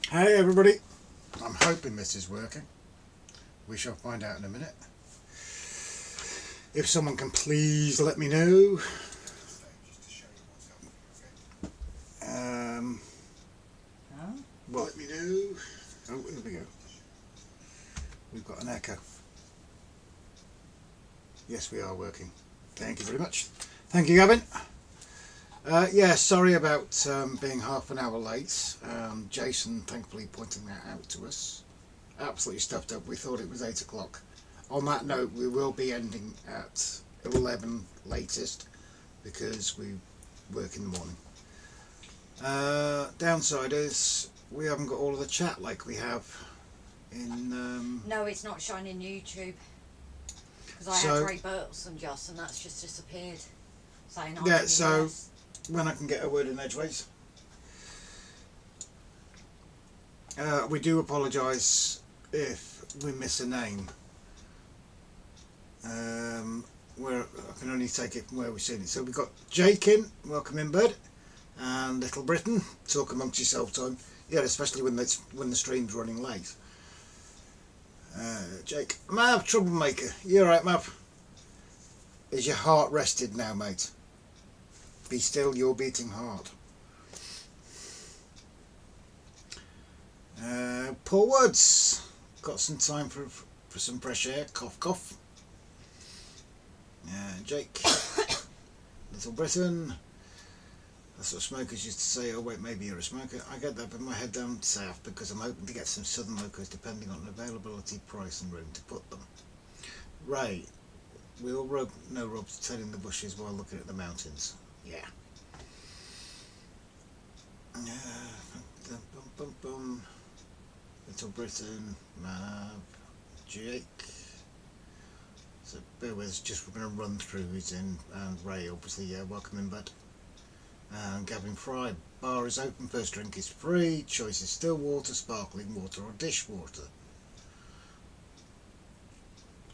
Hey everybody, I'm hoping this is working. We shall find out in a minute. If someone can please let me know. Let me know. Oh, here we go. We've got an echo. Yes, we are working. Thank you very much. Thank you, Gavin. Yeah, sorry about being half an hour late. Jason thankfully pointing that out to us. Absolutely stuffed up. We thought it was 8 o'clock. On that note, we will be ending at 11 latest because we work in the morning. Downside is we haven't got all of the chat like we have in... No, it's not showing in YouTube. Because I had Ray Burton just, and that's just disappeared. Saying yeah, so when I can get a word in edgeways. We do apologise if we miss a name. Where I can only take it from where we've seen it. So we've got Jake in, welcome in bud, and Little Britain, talk amongst yourself time. Yeah, especially when the stream's running late. Jake, Mav, troublemaker, you alright Mav? Is your heart rested now, mate? Be still your beating heart. Paul Woods, got some time for some fresh air, cough cough. Jake, Little Britain, that's what smokers used to say, oh wait, maybe you're a smoker. I get that with my head down south because I'm hoping to get some southern locos depending on availability, price and room to put them. Ray, we all know Rob's tending the bushes while looking at the mountains. Yeah. Little Britain, Mav, Jake. So bear with us, just we're going to run through who's in, and Ray obviously, yeah, welcome in bud. And Gavin Fry, bar is open, first drink is free, choice is still water, sparkling water or dishwater.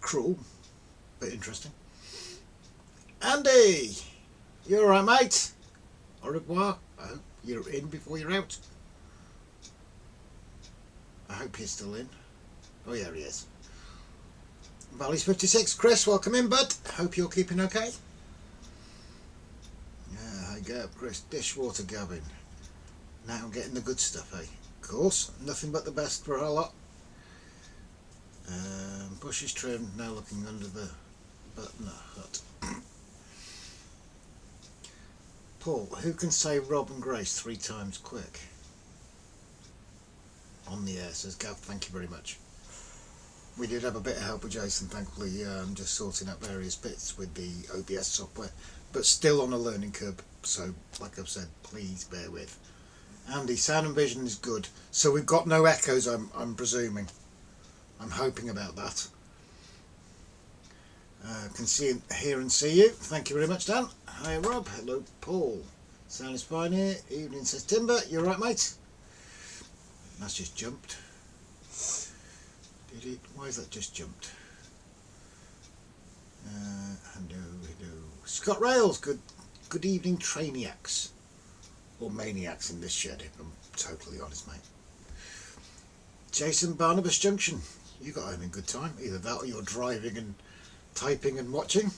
Cruel, but interesting. Andy, you alright mate? Au revoir, I hope you're in before you're out. I hope he's still in. Oh yeah, he is. Valley's 56, Chris, welcome in bud, hope you're keeping okay. Yeah, hi Gab, Chris, dishwater Gavin. Now I'm getting the good stuff, eh? Of course, nothing but the best for our lot. Bushes trimmed, now looking under the button hut. Paul, who can say Rob and Grace 3 times quick? On the air, says Gav, thank you very much. We did have a bit of help with Jason, thankfully, just sorting out various bits with the OBS software, but still on a learning curve, so like I've said, please bear with. Andy, sound and vision is good, so we've got no echoes, I'm presuming. I'm hoping about that. Can see, hear and see you, thank you very much Dan. Hi Rob, hello Paul. Sound is fine here, evening says Timber, you alright mate? That's just jumped. Did it? Why is that just jumped? Hello. Scott Rails, good evening trainiacs. Or maniacs in this shed, if I'm totally honest, mate. Jason, Barnabas Junction. You got home in good time. Either that or you're driving and typing and watching.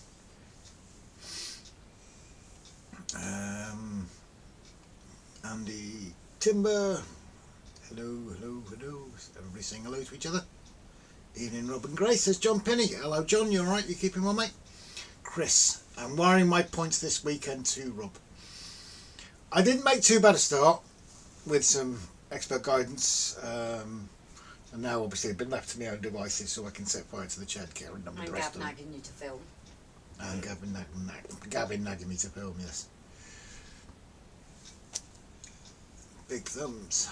Andy Timber. Hello. Everybody saying hello to each other. Evening Rob and Grace, says John Penny. Hello John, you alright? You keeping well mate? Chris, I'm wiring my points this weekend too Rob. I didn't make too bad a start with some expert guidance, and now obviously I've been left to my own devices so I can set fire to the shed carrying on with the rest of them. And Gavin nagging you to film. And Gavin nagging me to film, yes. Big thumbs.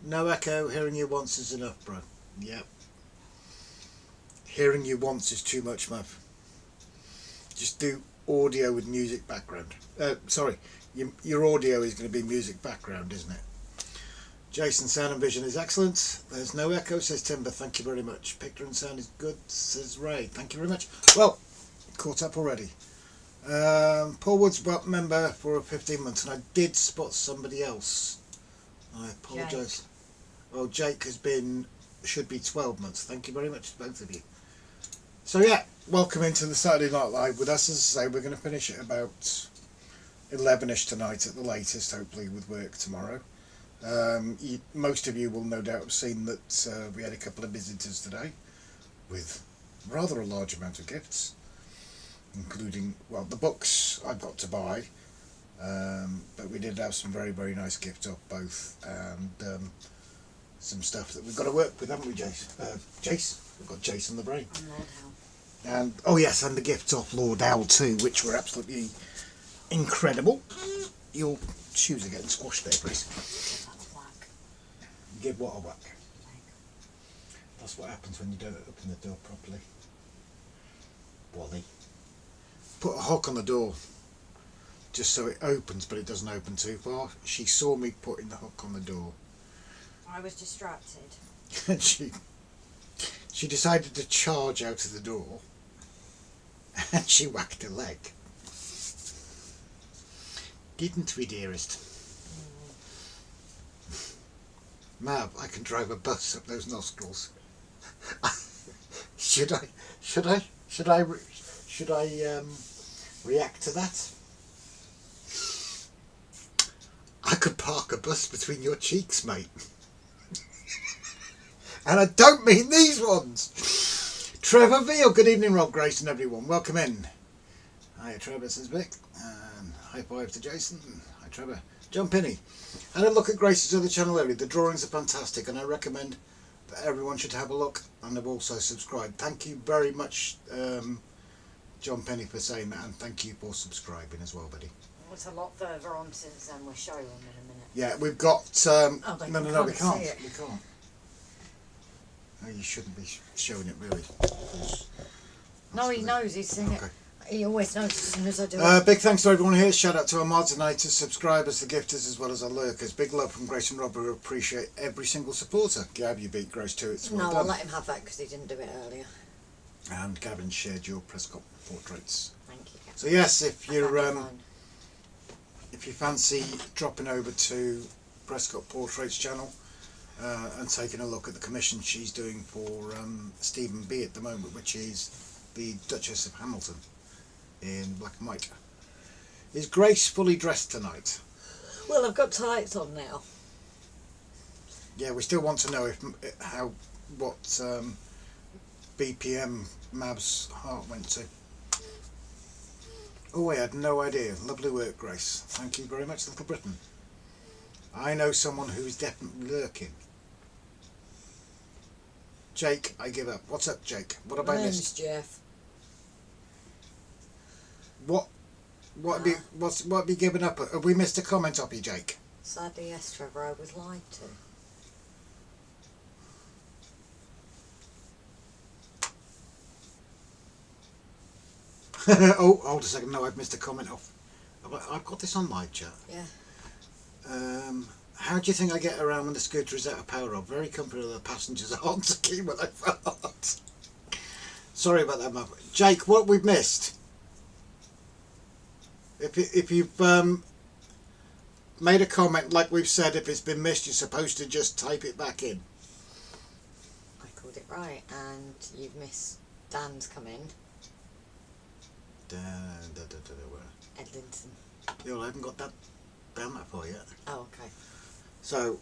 No echo, hearing you once is enough, bro. Yep. Hearing you once is too much, Mav. Just do audio with music background. Sorry, your audio is going to be music background, isn't it? Jason, sound and vision is excellent. There's no echo, says Timber. Thank you very much. Picture and sound is good, says Ray. Thank you very much. Well, caught up already. Paul Woods, member for 15 months, and I did spot somebody else I apologise. Oh, Jake should be 12 months. Thank you very much to both of you. So yeah, welcome into the Saturday Night Live with us. As I say, we're going to finish at about 11ish tonight at the latest, hopefully with work tomorrow. Most of you will no doubt have seen that we had a couple of visitors today with rather a large amount of gifts, including, well, the books I got to buy, but we did have some very, very nice gifts off both, and some stuff that we've got to work with, haven't we, Jace? Jace? We've got Jace on the brain. And Lord Hell. And, oh yes, and the gifts off Lord Owl too, which were absolutely incredible. Your shoes are getting squashed there, Grace. Give that a whack. Give what a whack? That's what happens when you don't open the door properly. Wally. Put a hook on the door just so it opens, but it doesn't open too far. She saw me putting the hook on the door. I was distracted. And she decided to charge out of the door, and she whacked her leg. Didn't we, dearest? Mab, I can drive a bus up those nostrils. Should I react to that? I could park a bus between your cheeks, mate. And I don't mean these ones. Trevor Veal, good evening, Rob, Grace, and everyone. Welcome in. Hi, Trevor, says Vic. And high five to Jason. Hi, Trevor. John Pinney. I had a look at Grace's other channel earlier. The drawings are fantastic, and I recommend that everyone should have a look, and have also subscribed. Thank you very much, John Penny, for saying that, and thank you for subscribing as well, buddy. It's a lot further on since then. We'll show them in a minute. Yeah, we've got. No, we can't. See it. We can't. No, you shouldn't be showing it, really. No, he knows. He's seen it. He always knows as soon as I do it. Big thanks to everyone here. Shout out to our mods and subscribers, the gifters, as well as our lurkers. Big love from Grace and Rob, who appreciate every single supporter. Gab, you beat Grace too. It's well No, done. I'll let him have that because he didn't do it earlier. And Gavin shared your Prescott portraits. Thank you, Gavin. So yes, if I found you're mine. if you fancy dropping over to Prescott Portraits channel and taking a look at the commission she's doing for Stephen B at the moment, which is the Duchess of Hamilton in black and white. Is Grace fully dressed tonight? Well, I've got tights on now. Yeah, we still want to know what BPM Mab's heart went to. Oh, I had no idea. Lovely work, Grace. Thank you very much, Little Britain. I know someone who's definitely lurking. Jake, I give up. What's up, Jake? What have I missed? Jeff. What have you given up? Have we missed a comment off you, Jake? Sadly, yes, Trevor. I was lied to. Oh, hold a second. No, I've missed a comment off. I've got this on live chat. Yeah. How do you think I get around when the scooter is out of power? Rob? Very comfortable. The passengers are on to keep when I fart. Sorry about that, Mab. Jake, what we've missed? If you've made a comment, like we've said, if it's been missed, you're supposed to just type it back in. I called it right, and you've missed Dan's come in. Where? Edlinton. Yeah, well, I haven't got that down that far yet. Oh, okay. So,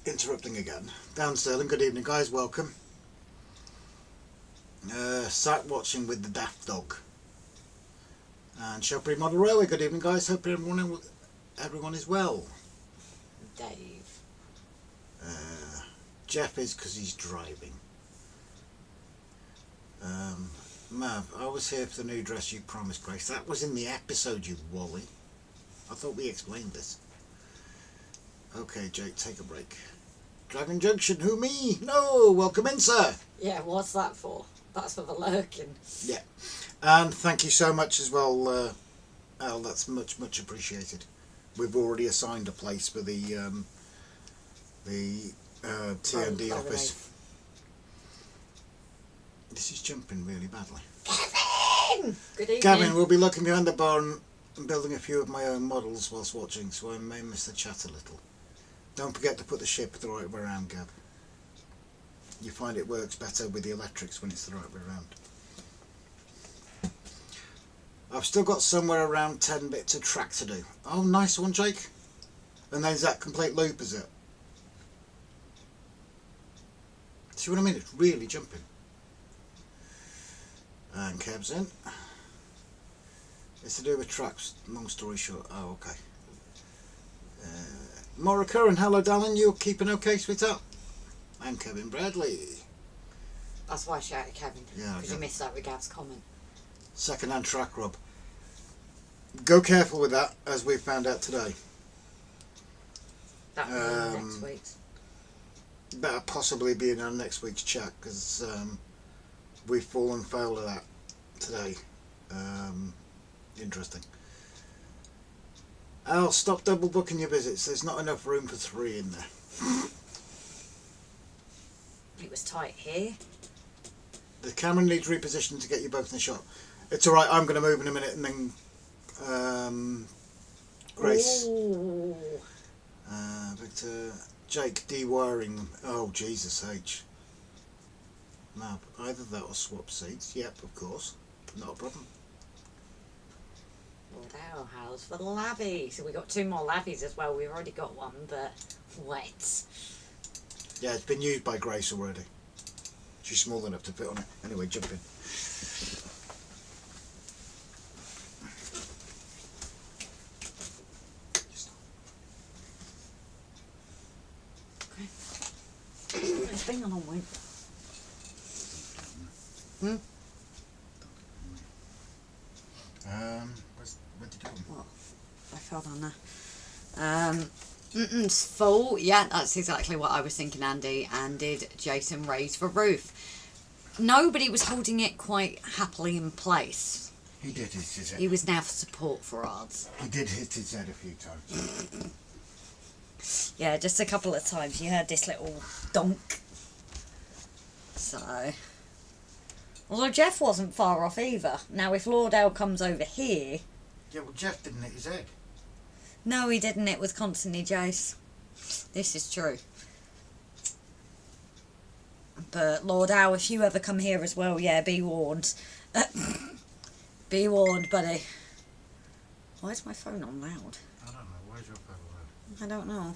interrupting again. Dan Sterling, good evening, guys. Welcome. Sat watching with the daft dog. And Shopper Model Railway, good evening, guys. Hope everyone is well. Dave. Jeff is because he's driving. Mav, I was here for the new dress you promised, Grace. That was in the episode, you wally. I thought we explained this. Okay, Jake, take a break. Dragon Junction, who me? No, welcome in, sir. Yeah, what's that for? That's for the lurking. Yeah. And thank you so much as well, Al. That's much appreciated. We've already assigned a place for the TND office. This is jumping really badly. Gavin! Good evening. Gavin, we'll be looking behind the bar and building a few of my own models whilst watching, so I may miss the chat a little. Don't forget to put the ship the right way around, Gab. You find it works better with the electrics when it's the right way around. I've still got somewhere around 10 bits of track to do. Oh, nice one, Jake. And then is that complete loop, is it? See what I mean? It's really jumping. And Keb's in. It's to do with tracks, long story short. Oh, okay. More recurring. Hello, darling. You're keeping okay, sweetheart? I'm Kevin Bradley. That's why I shouted Kevin. Yeah, because you missed that with Gab's comment. Second-hand track rub. Go careful with that, as we found out today. That will be next week's. Better possibly be in our next week's chat, because we've fallen foul of that today. Interesting. Al, stop double booking your visits. There's not enough room for 3 in there. It was tight here. The camera needs repositioning to get you both in the shot. It's alright, I'm going to move in a minute and then Grace. Victor, Jake, dewiring them. Oh, Jesus H. No, either that or swap seats. Yep, of course. Not a problem. Wow, how's for the lavvy? So we got 2 more lavvies as well. We've already got one, but wet. Yeah, it's been used by Grace already. She's small enough to fit on it. Anyway, jump in. Okay. It's been a long week. What did you do? What? I fell down there. It's full. Yeah, that's exactly what I was thinking, Andy. And did Jason raise the roof? Nobody was holding it quite happily in place. He did hit his head. He was now for support for odds. He did hit his head a few times. Yeah, just a couple of times. You heard this little donk. So... Although Jeff wasn't far off either. Now, if Lauderdale comes over here... Yeah, well, Jeff didn't hit his head. No, he didn't. It was constantly Jace. This is true. But Lauderdale, if you ever come here as well, yeah, be warned. Be warned, buddy. Why is my phone on loud? I don't know. Why is your phone loud? I don't know.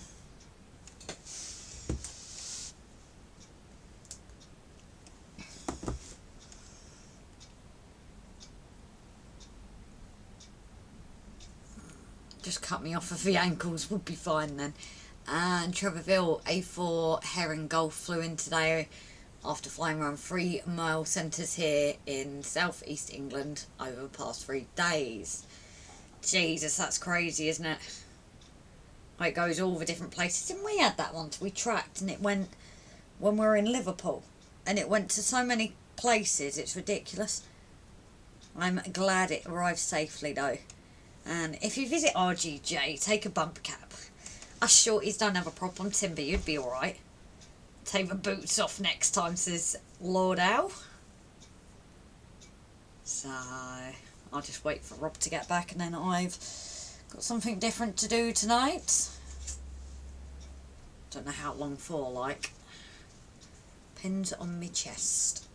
Just cut me off of the ankles would be fine then. And Trevorville A4 Heron Golf flew in today after flying around 3 mile centres here in southeast England over the past 3 days. Jesus, that's crazy, isn't it? It goes all the different places. And we had that once we tracked, and it went when we were in Liverpool, and it went to so many places. It's ridiculous. I'm glad it arrived safely though. And if you visit RGJ, take a bumper cap. Us shorties don't have a problem, Timber, you'd be alright. Take the boots off next time, says Lord Al. So, I'll just wait for Rob to get back and then I've got something different to do tonight. Don't know how long for, like. Pins on me chest.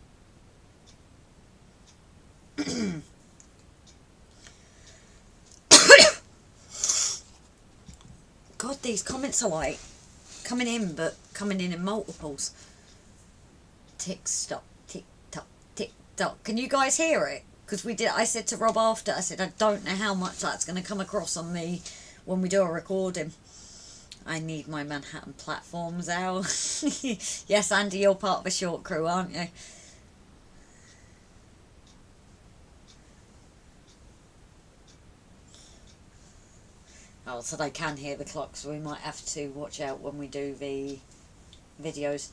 God, these comments are like coming in, but coming in multiples. Tick, stop, tick, tock, tick, tock. Can you guys hear it? Because we did. I said to Rob after, I said I don't know how much that's going to come across on me when we do a recording. I need my Manhattan platforms out. Yes, Andy, you're part of a short crew, aren't you? Oh, so they can hear the clock, so we might have to watch out when we do the videos.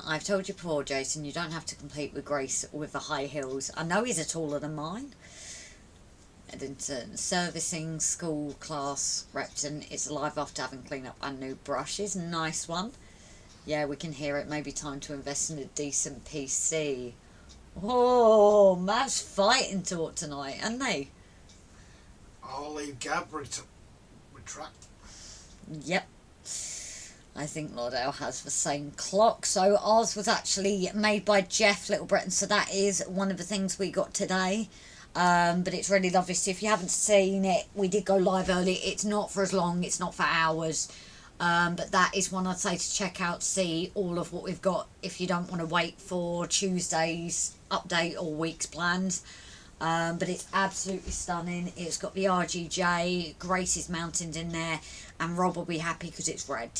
I've told you before, Jason, you don't have to compete with Grace with the high heels. I know he's a taller than mine. Eddington, servicing school class, Repton is alive after having cleaned up and new brushes. Nice one. Yeah, we can hear it. Maybe time to invest in a decent PC. Oh, Mav's fighting talk tonight, aren't they? I'll leave Gab retract. Yep. I think Lord L has the same clock. So ours was actually made by Jeff, Little Britain. So that is one of the things we got today. But it's really lovely. So if you haven't seen it, we did go live early. It's not for as long. It's not for hours. But that is one I'd say to check out, see all of what we've got if you don't want to wait for Tuesday's update or week's plans. But it's absolutely stunning. It's got the RGJ, Grace's Mountains in there, and Rob will be happy because it's red.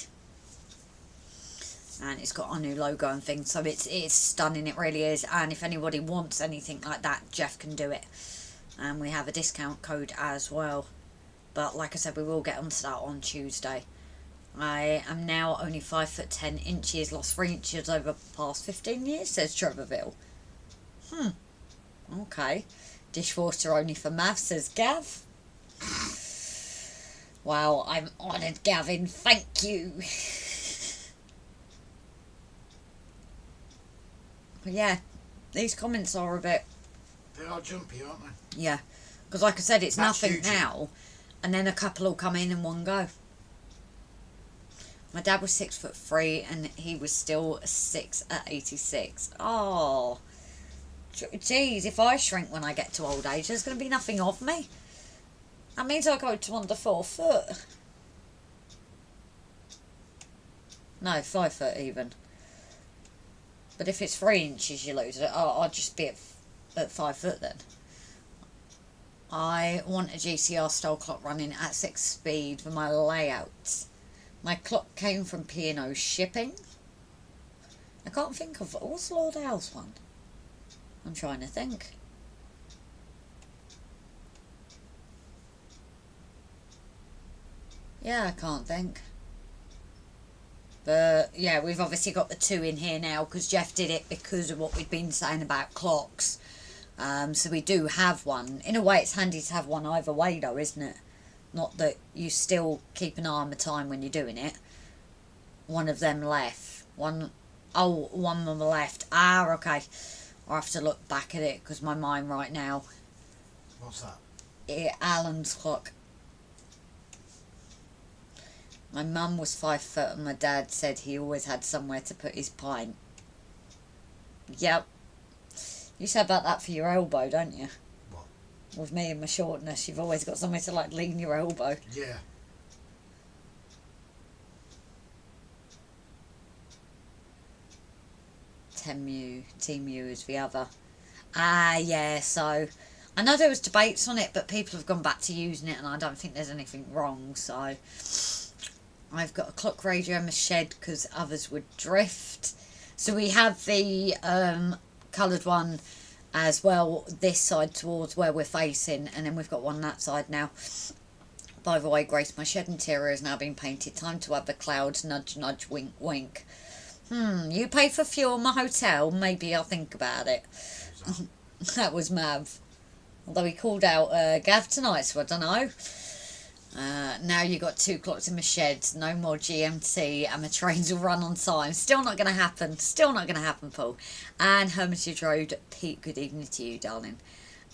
And it's got our new logo and things, so it's stunning, it really is. And if anybody wants anything like that, Jeff can do it. And we have a discount code as well. But like I said, we will get onto that on Tuesday. I am now only 5'10", lost 3 inches over the past 15 years, says Trevorville. Okay. Dishwasher only for Mav, says Gav. Wow, I'm honoured, Gavin, thank you. But yeah, these comments are a bit... They are jumpy, aren't they? Yeah, because like I said, it's That's nothing huge. now, and then a couple will come in one go. My dad was 6'3", and he was still 6 at 86. Oh, geez, if I shrink when I get to old age, there's going to be nothing of me. That means I'll go to under 4 foot. No, 5 foot even. But if it's 3 inches you lose it, I'll just be at 5 foot then. I want a GCR style clock running at 6 speed for my layouts. My clock came from P&O Shipping. I can't think of... What's Lord Al's one? I'm trying to think. Yeah, I can't think. But yeah, we've obviously got the 2 in here now because Jeff did it because of what we'd been saying about clocks. So we do have one. In a way, it's handy to have one either way though, isn't it? Not that you still keep an eye on the time when you're doing it. One of them left. One on the left. Ah, okay. I'll have to look back at it because my mind right now. What's that? Alan's clock. My mum was 5 foot and my dad said he always had somewhere to put his pint. Yep. You said about that for your elbow, don't you? What? With me and my shortness, you've always got somewhere to like lean your elbow. Yeah. Temu is the other. Ah, yeah, so... I know there was debates on it, but people have gone back to using it and I don't think there's anything wrong, so... I've got a clock radio in my shed because others would drift. So we have the coloured one as well, this side towards where we're facing, and then we've got one that side now. By the way, Grace, my shed interior has now been painted. Time to have the clouds, nudge, nudge, wink, wink. You pay for fuel in my hotel? Maybe I'll think about it. That was Mav. Although he called out Gav tonight, so I don't know. Now you got 2 clocks in my shed, no more GMT, and my trains will run on time. Still not going to happen. Still not going to happen, Paul. And Hermitage Road, Pete, good evening to you, darling.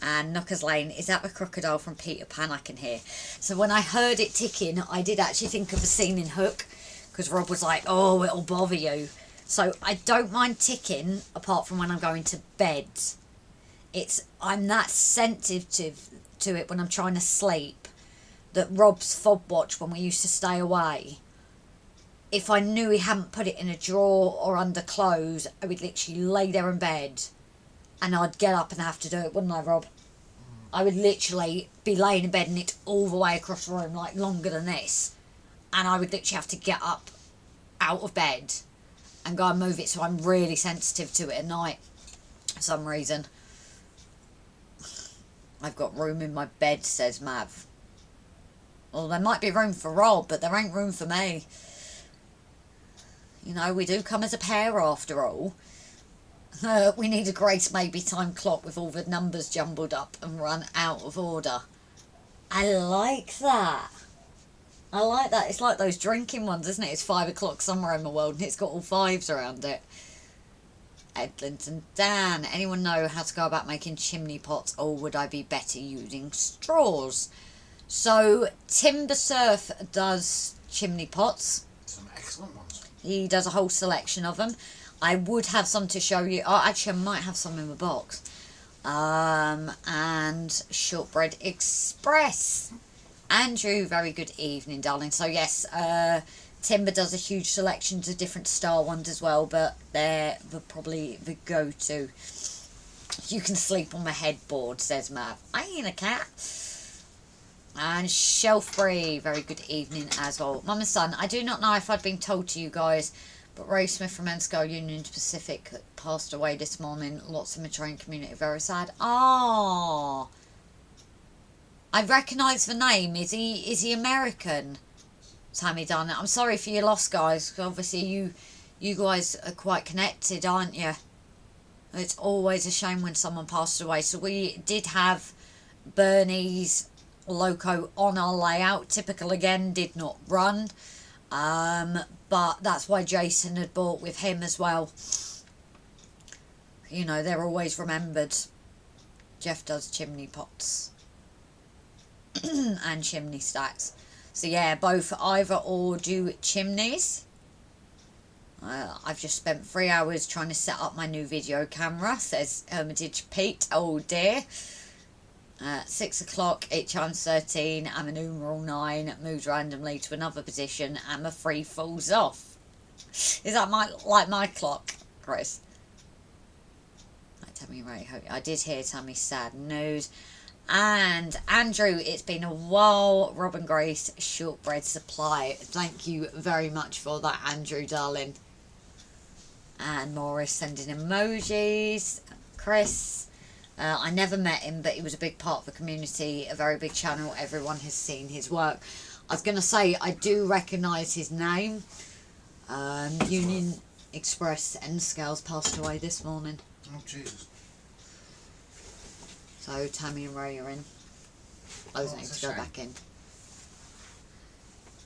And Knockers Lane, is that the crocodile from Peter Pan I can hear? So when I heard it ticking, I did actually think of the scene in Hook, because Rob was like, oh, it'll bother you. So I don't mind ticking, apart from when I'm going to bed. I'm that sensitive to it when I'm trying to sleep. That Rob's fob watch, when we used to stay away, if I knew he hadn't put it in a drawer or under clothes, I would literally lay there in bed and I'd get up and have to do it, wouldn't I, Rob? I would literally be laying in bed and it's all the way across the room, like longer than this, and I would literally have to get up out of bed and go and move it. So I'm really sensitive to it at night for some reason. I've got room in my bed, says Mav. Well, there might be room for Rob, but there ain't room for me. You know, we do come as a pair after all. We need a Grace Maybe time clock with all the numbers jumbled up and run out of order. I like that. I like that. It's like those drinking ones, isn't it? It's 5 o'clock somewhere in the world and it's got all 5s around it. Edlinton Dan, anyone know how to go about making chimney pots, or would I be better using straws? So Timber Surf does chimney pots. Some excellent ones. He does a whole selection of them. I would have some to show you. Oh, actually, I might have some in the box. And Shortbread Express. Andrew, very good evening, darling. So yes, Timber does a huge selection of different star ones as well, but they're probably the go-to. You can sleep on the headboard, says Mav. I ain't a cat. And Shelfree, very good evening as well. Mum and son, I do not know if I'd been told to you guys, but Ray Smith from Enscale Union Pacific passed away this morning. Lots in the train community, very sad. Ah, I recognise the name. Is he American? Tammy Dunn. I'm sorry for your loss, guys. Obviously, you guys are quite connected, aren't you? It's always a shame when someone passed away. So we did have Bernie's Loco on our layout. Typical again, did not run. But that's why Jason had bought with him as well. You know, they're always remembered. Jeff does chimney pots. And chimney stacks. So yeah, both either or do chimneys. I've just spent 3 hours trying to set up my new video camera, says Hermitage Pete. Oh dear. 6 o'clock, it chimes 13, and the numeral 9 moves randomly to another position, and the 3 falls off. Is that like my clock, Chris? Right, Tammy, right, I did hear Tammy's sad news. And Andrew, it's been a while. Robin Grace, Shortbread Supply. Thank you very much for that, Andrew, darling. And Morris sending emojis. Chris, I never met him, but he was a big part of the community, a very big channel. Everyone has seen his work. I was going to say, I do recognise his name. Union Express N-Scales passed away this morning. Oh, Jesus. So Tammy and Ray are in. Those need to go back in.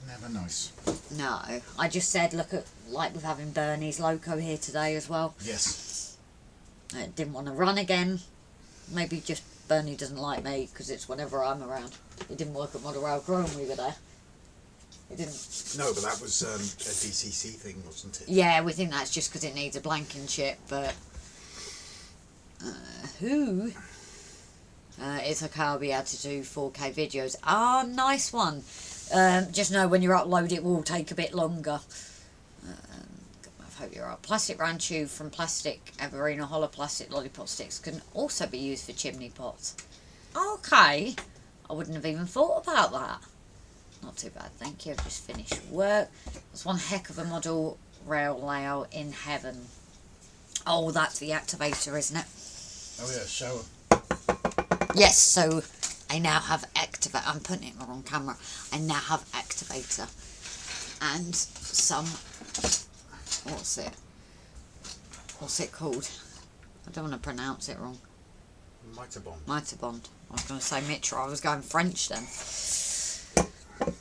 Never nice. No, I just said, look at, like with having Bernie's Loco here today as well. Yes. I didn't want to run again. Maybe just Bernie doesn't like me because it's whenever I'm around. It didn't work at Model Rail Crew when we were there. It didn't. No, but that was a DCC thing, wasn't it? Yeah, we think that's just because it needs a blanking chip, but who? It's okay, I'll be able to do 4K videos. Ah, nice one. Just know when you upload it will take a bit longer. I hope you're right. Plastic round tube from plastic Everina hollow plastic lollipop sticks can also be used for chimney pots. Okay. I wouldn't have even thought about that. Not too bad, thank you. I've just finished work. That's one heck of a model rail layout in heaven. Oh, that's the activator, isn't it? Oh yeah, shower. Yes, so I now have activator. I'm putting it in the wrong camera. I now have activator. And some... What's it called? I don't want to pronounce it wrong. Mitebond. I was going to say Mitra. I was going French then.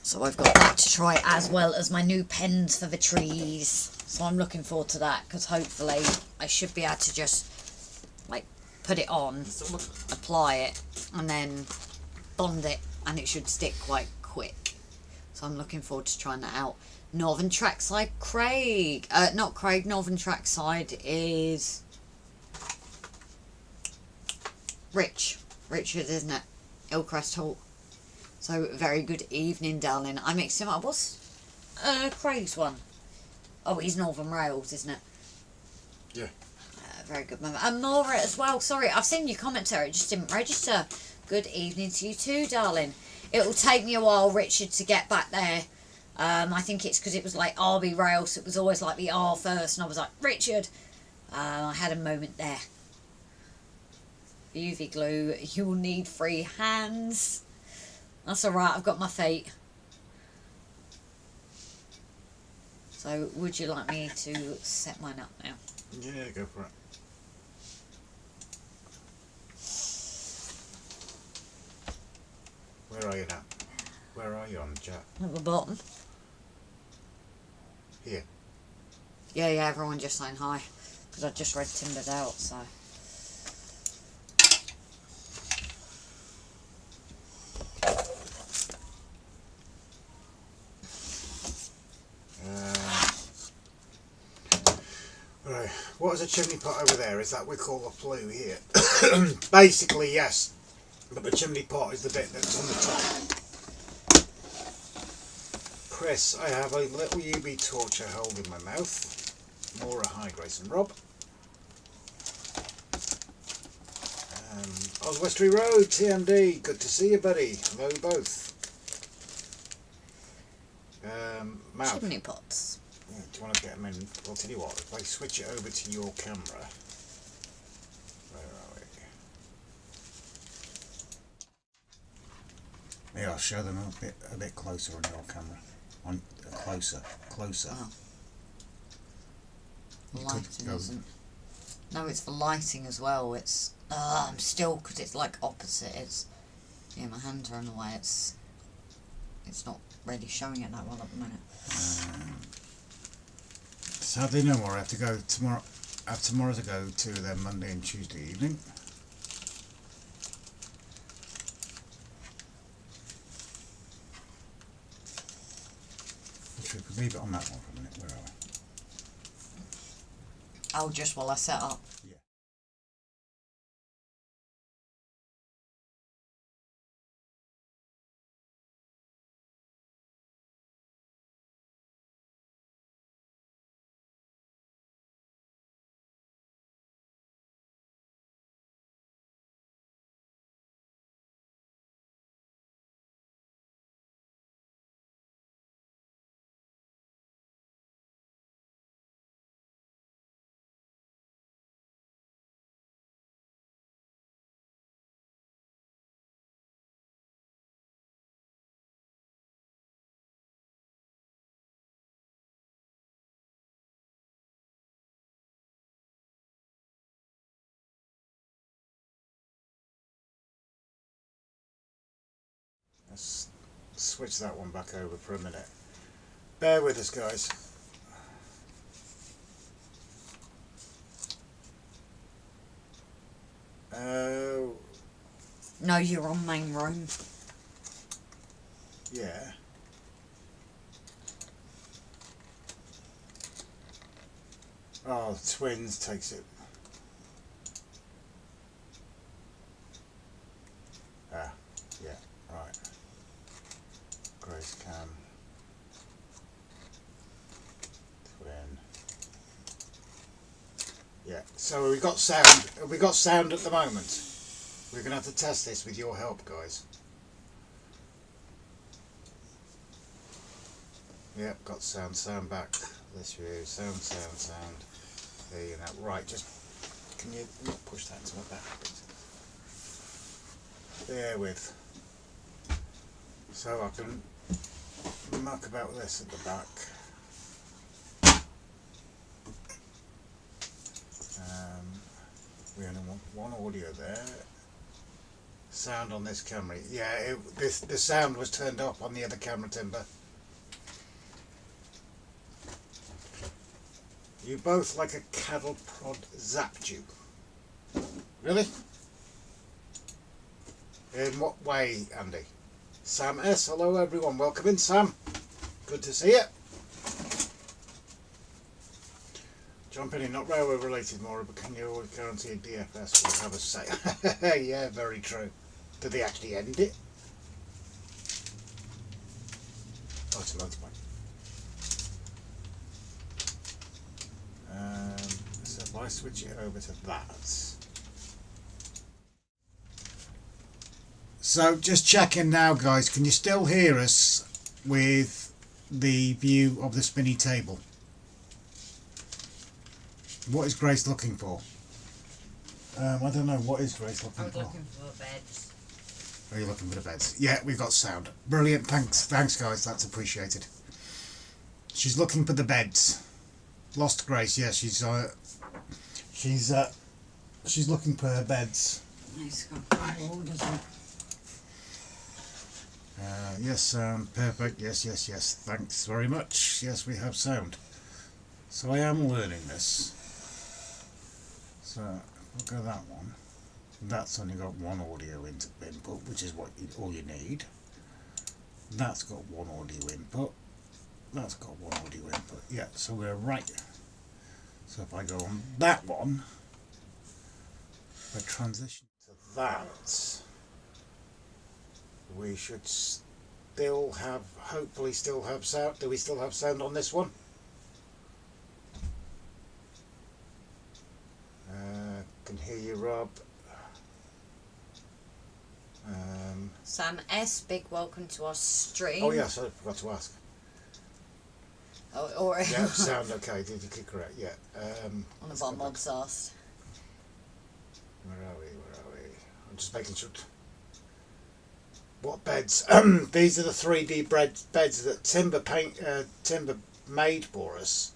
So I've got that to try as well as my new pens for the trees. So I'm looking forward to that because hopefully I should be able to just like put it on, apply it, and then bond it, and it should stick quite quick. So I'm looking forward to trying that out. Northern Trackside Craig. Not Craig, Northern Trackside is Richard, isn't it? Hillcrest Hall. So, very good evening, darling. I mixed him up. What's Craig's one? Oh, he's Northern Rails, isn't it? Yeah. Very good, Mama. And Nora as well. Sorry, I've seen your commentary. It just didn't register. Good evening to you too, darling. It will take me a while, Richard, to get back there. I think it's because it was like RB Rails, so it was always like the R first, and I was like, Richard. I had a moment there. UV glue, you'll need free hands. That's alright, I've got my feet. So, would you like me to set mine up now? Yeah, go for it. Where are you now? Where are you on the chat? At the bottom. Here. Yeah, everyone just saying hi. Because I just read Timber's out, so... What is a chimney pot over there? Is that we call a flue here? Basically, yes. But the chimney pot is the bit that's on the top. Chris, I have a little UV torch I hold in my mouth. Maura, hi, Grace and Rob. Oswestry Road, TMD, good to see you, buddy. Hello, both. Mav. Chimney pots. Yeah, do you want to get them in? I'll tell you what, if I switch it over to your camera. Where are we? Yeah, I'll show them a bit closer on your camera. On closer. Oh. Lighting isn't. No, it's for lighting as well. It's I'm still, because it's like opposite. It's my hands are in the way. It's not really showing it that well at the minute. Sadly, no more. I have to go tomorrow. I have tomorrow to go to their Monday and Tuesday evening. We could leave it on that one for a minute. Where are we? Oh, just while I set up. Yeah. Let's switch that one back over for a minute. Bear with us, guys. No, you're on main room. Yeah. Oh, twins takes it. Ah, yeah, right. Grace Cam. Twin. Yeah, so we got sound. Have we got sound at the moment? We're going to have to test this with your help, guys. Yep, got sound. Sound back. This view. Sound. There you go. Right, just can you not push that to my back? There with. So I can muck about with this at the back. We only want one audio there. Sound on this camera. Yeah, the sound was turned off on the other camera, Timber. You both like a cattle prod zapped you. Really? In what way, Andy? Sam S. Hello everyone, welcome in, Sam. Good to see you. Jumping in, not railway related, Maura, but can you always guarantee a DFS will have a say? Yeah, very true. Did they actually end it? Oh, it's a motorbike. So if I switch it over to that. So just checking now, guys, can you still hear us with the view of the spinny table? What is Grace looking for? I don't know, what is Grace looking for? I'm looking for the beds. Are you looking for the beds? Yeah, we've got sound. Brilliant, thanks guys, that's appreciated. She's looking for the beds. Lost Grace, yeah, she's looking for her beds. Nice, got orders on. Yes, sound, perfect, yes, thanks very much. Yes, we have sound. So I am learning this. So, look at that one. That's only got one audio input, which is all you need. That's got one audio input. That's got one audio input. Yeah, so we're right. So if I go on that one, the transition to that, we should still have, hopefully still have sound. Do we still have sound on this one? Can hear you, Rob. Sam S, big welcome to our stream. Oh yes, I forgot to ask. Oh, Yeah, sound okay. Did you click correct? Yeah. One of our mods asked. Where are we? I'm just making sure. What beds? These are the 3D beds that Timber made for us,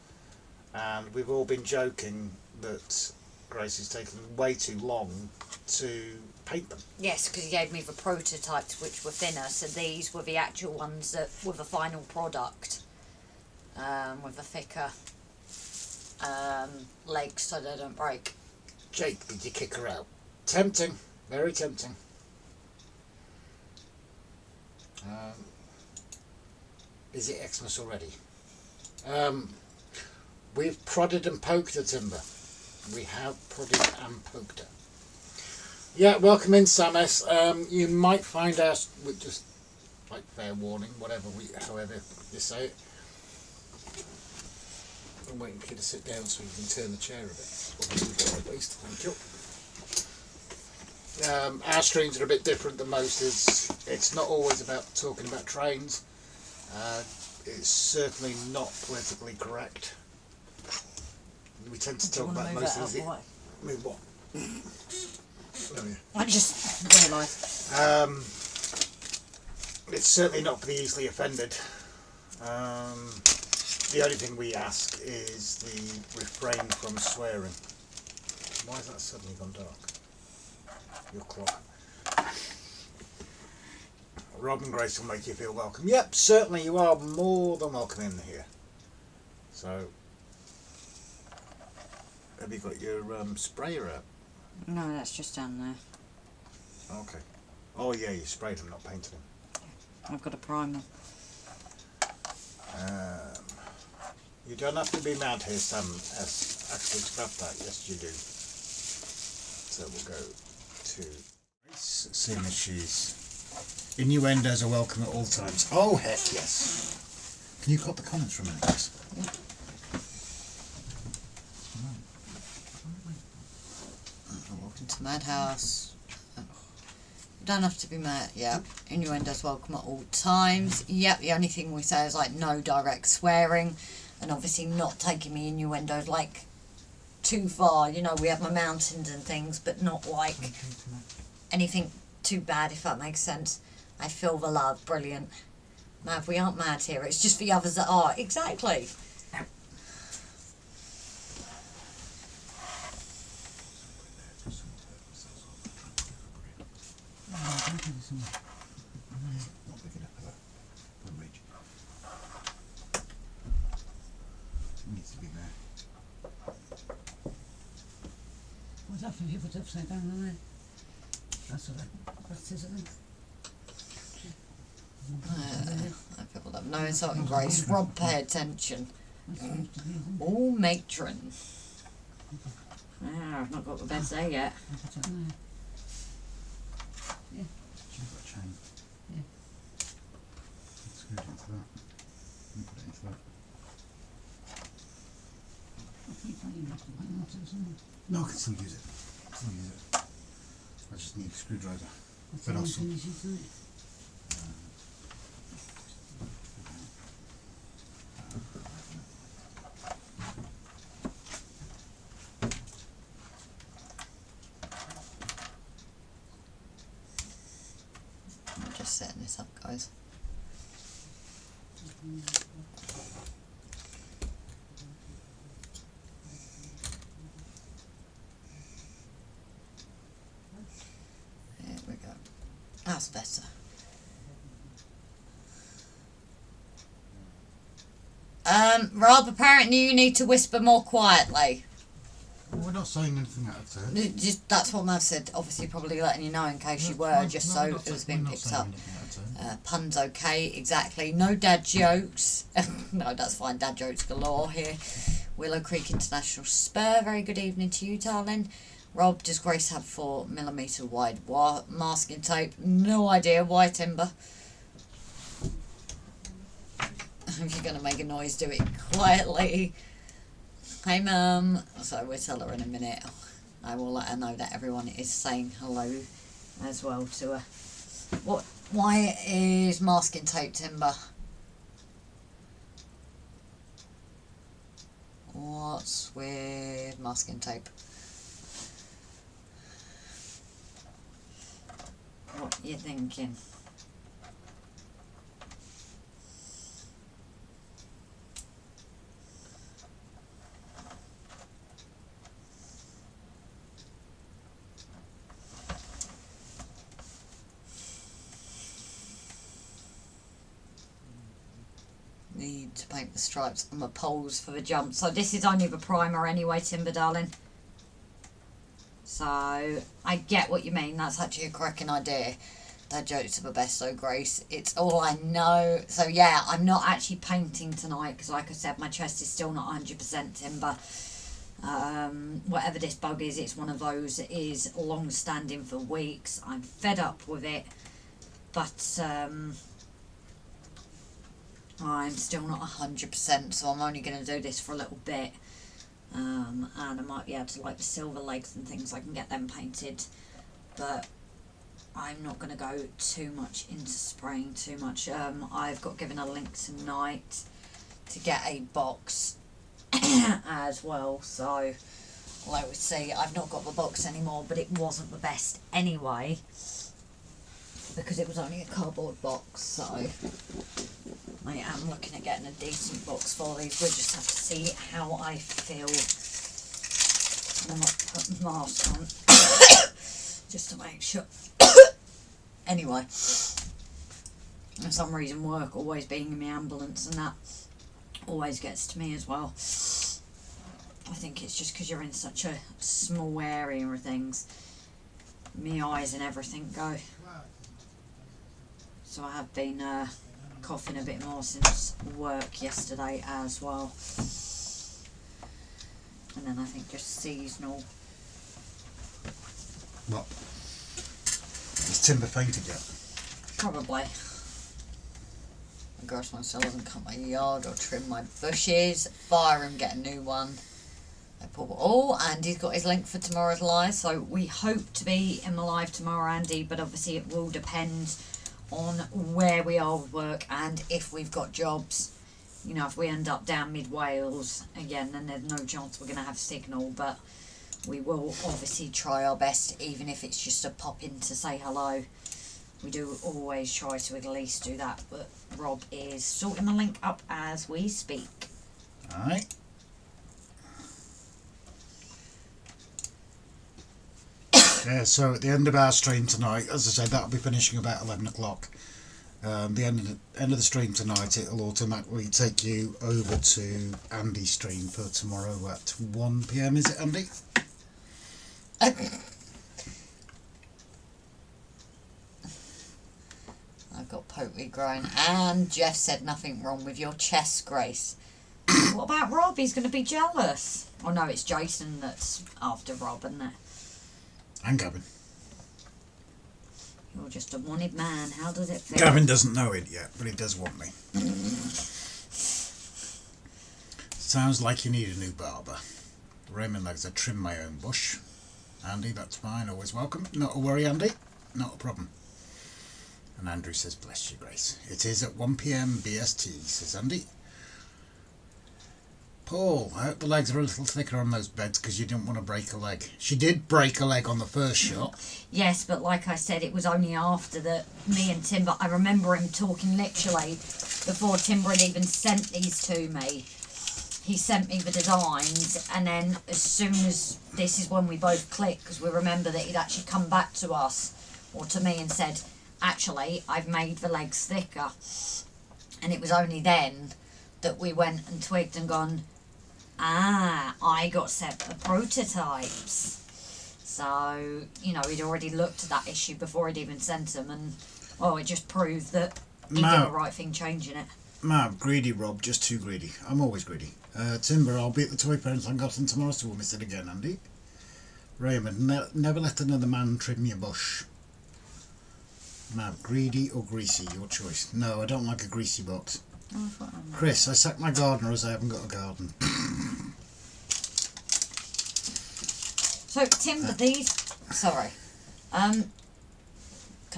and we've all been joking that Grace is taking way too long to paint them. Yes, because he gave me the prototypes, which were thinner. So these were the actual ones that were the final product, with a thicker legs, so they don't break. Jake, did you kick her out? Tempting, very tempting. Is it Xmas already? We've prodded and poked her, Timber. We have prodded and poked her. Yeah, welcome in, Sam S. You might find out, with just like fair warning, however you say it. I'm waiting for you to sit down so you can turn the chair a bit. At least, thank you. Our streams are a bit different than most. It's not always about talking about trains. It's certainly not politically correct. We tend to talk about most of it. Move what? I just realised. It's certainly not for the easily offended. The only thing we ask is the refrain from swearing. Why has that suddenly gone dark? Your clock. Rob and Grace will make you feel welcome. Yep, certainly you are more than welcome in here. So, have you got your sprayer out? No, that's just down there. Okay. Oh yeah, you sprayed them, not painted them. I've got a primer. You don't have to be mad here, Sam. Actually scrap that. Yes, you do. So we'll go to Grace, seeing as she's... Innuendos are welcome at all times. Oh, heck yes. Can you cut the comments for a minute, please? Yeah. Welcome to Madhouse. You don't have to be mad. Yeah. Innuendos welcome at all times. Yep. The only thing we say is like no direct swearing, and obviously not taking the innuendos like too far. You know, we have my mountains and things, but not like anything too bad, if that makes sense. I feel the love. Brilliant. Mav, we aren't mad here. It's just the others that are. Exactly. What's that if you put it upside down on there? That's what that is, I think. People have no insulting Grace. Rob, pay attention. All matron. I've not got the beds there yet. Yeah. You've got a chain. Yeah. Screw it into that. And put it into that. No, I can still use it. I just need a screwdriver. But also. I'm just setting this up, guys. There we go. That's better. Rob, apparently you need to whisper more quietly. Well, we're not saying anything out of turn. Just, that's what Mav said. Obviously, probably letting you know in case you were, just so it was being picked up. Puns okay, exactly. No dad jokes. No, that's fine. Dad jokes galore here. Willow Creek International Spur, very good evening to you, darling. Rob, does Grace have 4mm wide masking tape? No idea. Why, Timber? If you're going to make a noise, do it quietly. Hey, Mum. So we'll tell her in a minute. I will let her know that everyone is saying hello as well to her. What? Why is masking tape, Timber? What's with masking tape? What you thinking? Need to paint the stripes on the poles for the jump. So this is only the primer anyway, Timber darling. So I get what you mean. That's actually a cracking idea. That jokes are the best though, Grace. It's all I know. So yeah, I'm not actually painting tonight because like I said, my chest is still not 100% Timber. Whatever this bug is, it's one of those that is long standing for weeks. I'm fed up with it. But I'm still not 100%, so I'm only going to do this for a little bit. And I might be able to, like the silver legs and things, I can get them painted. But I'm not going to go too much into spraying too much. I've got given a link tonight to get a box as well. So, like we see, I've not got the box anymore, but it wasn't the best anyway, because it was only a cardboard box. So I am looking at getting a decent box for these. We'll just have to see how I feel. I'm not putting the mask on just to make sure. Anyway, for some reason work always being in the ambulance and that always gets to me as well. I think it's just because you're in such a small area and things. My eyes and everything go. So I have been coughing a bit more since work yesterday as well. And then I think just seasonal. What? Is Timber fainted yet? Probably. My grossman still hasn't cut my yard or trimmed my bushes. Fire him, get a new one. Oh, Andy's got his link for tomorrow's live. So we hope to be in the live tomorrow, Andy, but obviously it will depend on where we are with work and if we've got jobs. You know, if we end up down mid-Wales again, then there's no chance we're going to have signal, but we will obviously try our best, even if it's just a pop in to say hello. We do always try to at least do that, but Rob is sorting the link up as we speak. Alright. Yeah, so at the end of our stream tonight, as I said, that'll be finishing about 11 o'clock. The end of the stream tonight, it'll automatically take you over to Andy's stream for tomorrow at 1 PM, is it, Andy? I've got pottery growing, and Jeff said nothing wrong with your chest, Grace. What about Rob? He's going to be jealous. Oh no, it's Jason that's after Rob, isn't it? And Gavin. You're just a wanted man. How does it feel? Gavin doesn't know it yet, but he does want me. Sounds like you need a new barber. Raymond likes to trim my own bush. Andy, that's fine. Always welcome. Not a worry, Andy. Not a problem. And Andrew says, bless you, Grace. It is at 1 PM BST, says Andy. Paul, I hope the legs are a little thicker on those beds because you didn't want to break a leg. She did break a leg on the first shot. Yes, but like I said, it was only after that me and Timber, I remember him talking literally before Timber had even sent these to me. He sent me the designs, and then as soon as, this is when we both clicked, because we remember that he'd actually come back to us, or to me, and said, actually, I've made the legs thicker. And it was only then that we went and twigged and gone, I got sent the prototypes. So, you know, he'd already looked at that issue before he'd even sent them, and, well, it just proved that he did the right thing changing it. Greedy Rob, just too greedy. I'm always greedy. Timber, I'll be at the toy parents and Gotham tomorrow, so we'll miss it again, Andy. Raymond, never let another man trim your bush. Mav, greedy or greasy, your choice. No, I don't like a greasy box. Oh, I thought I Chris, I sacked my gardener as I haven't got a garden. So, Timber, these... Sorry. Can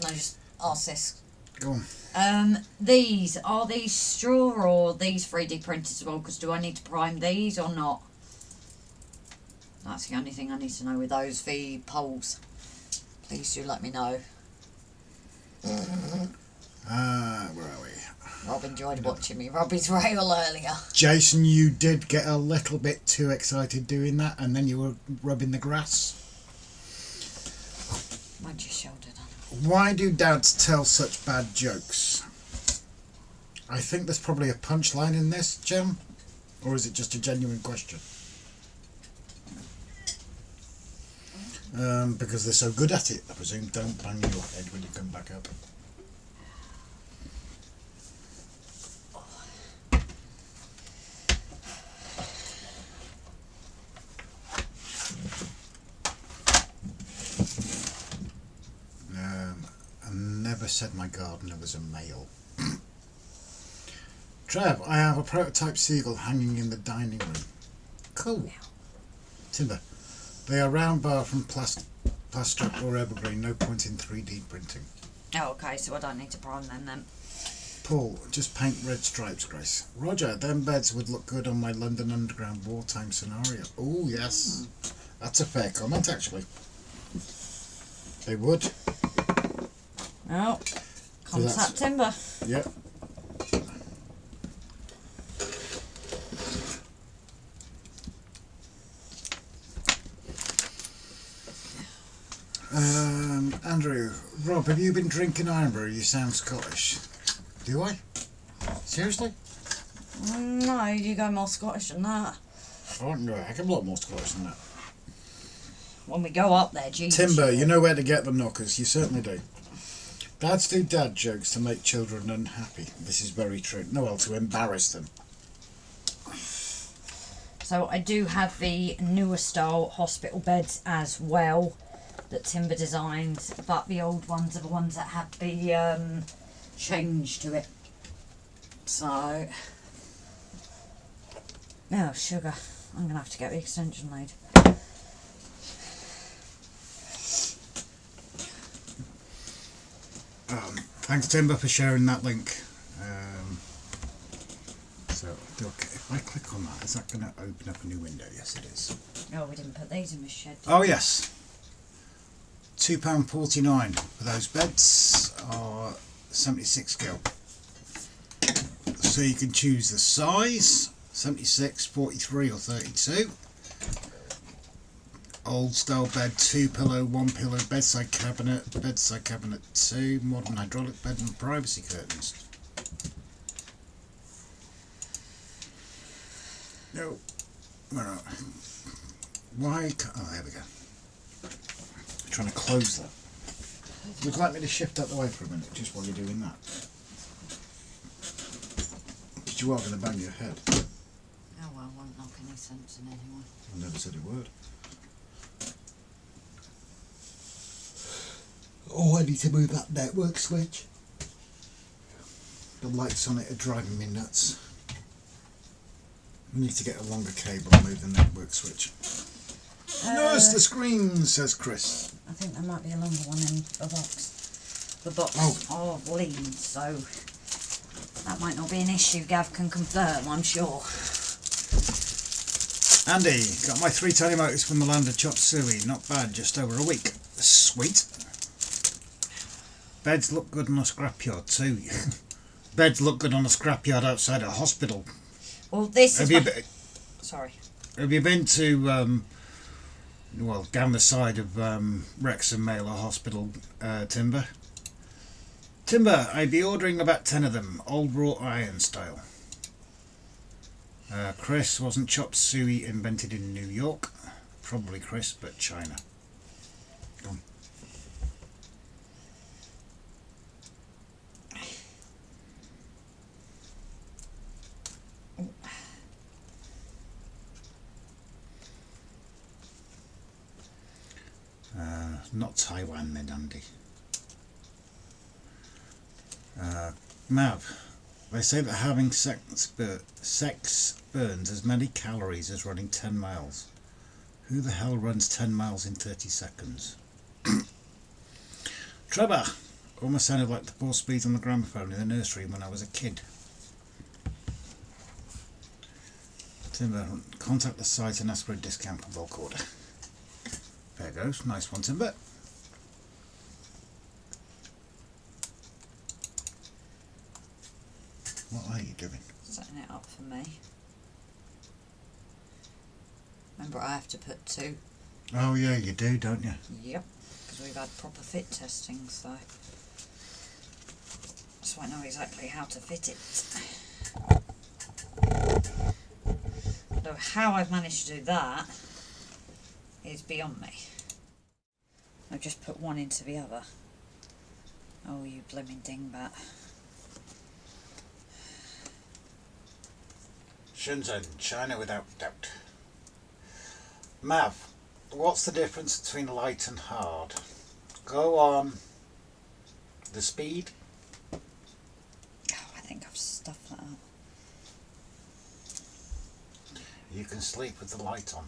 I just ask this? Go on. Are these straw or these 3D printed as well? Because do I need to prime these or not? That's the only thing I need to know with those V poles. Please do let me know. Where are we? Rob enjoyed watching me rub his rail earlier. Jason, you did get a little bit too excited doing that, and then you were rubbing the grass. Mind your shoulder down. Why do dads tell such bad jokes? I think there's probably a punchline in this, Jim. Or is it just a genuine question? Because they're so good at it, I presume. Don't bang your head when you come back up. I never said my gardener was a male. Trev, I have a prototype seagull hanging in the dining room. Cool. Timber, they are round bar from plastic or evergreen, no point in 3D printing. Oh, okay, so I don't need to prime them then. Paul, just paint red stripes, Grace. Roger, them beds would look good on my London Underground wartime scenario. Oh, yes. That's a fair comment, actually. They would. Oh, contact Timber. Yep. Andrew, Rob, have you been drinking Airbrushing? You sound Scottish. Do I? Seriously? No, you go more Scottish than that. I want to go a heck of a lot more Scottish than that. When we go up there, Jesus. Timber, you know where to get the knockers. You certainly do. Dads do dad jokes to make children unhappy. This is very true. No, well, to embarrass them. So I do have the newer style hospital beds as well that Timber designed, but the old ones are the ones that have the change to it. So, oh sugar, I'm gonna have to get the extension laid. Thanks, Timber, for sharing that link. So, if I click on that, is that going to open up a new window? Yes, it is. Oh, we didn't put these in the shed. Oh, yes. £2.49 for those beds are 76 gil. So you can choose the size, 76, 43 or 32. Old style bed, 2 pillow, 1 pillow, bedside cabinet 2, modern hydraulic bed and privacy curtains. No, where are we? Why can't, oh there we go. I'm trying to close that. Would you like me to shift out the way for a minute, just while you're doing that? Because you are going to bang your head. Oh well, won't knock any sense in anyway. I never said a word. Oh, I need to move that network switch. The lights on it are driving me nuts. I need to get a longer cable and move the network switch. Nurse the screen, says Chris. I think there might be a longer one in the box. The box of leads, so that might not be an issue. Gav can confirm, I'm sure. Andy, got my 3 tiny motors from the land of chop suey. Not bad, just over a week. Sweet. Beds look good on a scrapyard too. Beds look good on a scrapyard outside a hospital. Well, this is sorry. Have you been to well, down the side of Wrexham Mailer Hospital, Timber? Timber, I'd be ordering about 10 of them, old wrought iron style. Chris, wasn't chop suey invented in New York? Probably Chris, but China. Go on. Not Taiwan then, Andy. Mav, they say that having sex burns as many calories as running 10 miles. Who the hell runs 10 miles in 30 seconds? Trevor, almost sounded like the poor speeds on the gramophone in the nursery when I was a kid. Timber, contact the site and ask for a discount for bulk order. There goes, nice one, Timber. What are you doing? Setting it up for me. Remember, I have to put 2. Oh yeah, you do, don't you? Yep, because we've had proper fit testing, so I know exactly how to fit it. Though how I've managed to do that is beyond me. I've just put one into the other. Oh, you blooming dingbat. Shenzhen, China without doubt. Mav, what's the difference between light and hard? Go on. The speed? Oh, I think I've stuffed that up. You can sleep with the light on.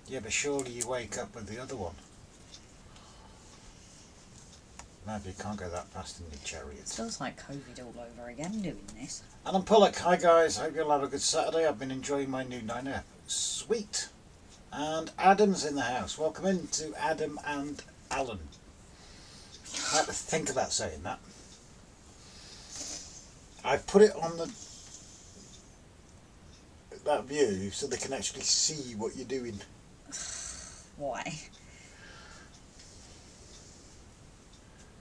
Yeah, but surely you wake up with the other one. Mav, you can't go that fast in your chariot. It feels like COVID all over again doing this. Alan Pollock, hi guys, hope you'll have a good Saturday. I've been enjoying my new 9F. Sweet. And Adam's in the house. Welcome in to Adam and Alan. I had to think about saying that. I've put it on that view so they can actually see what you're doing. Why?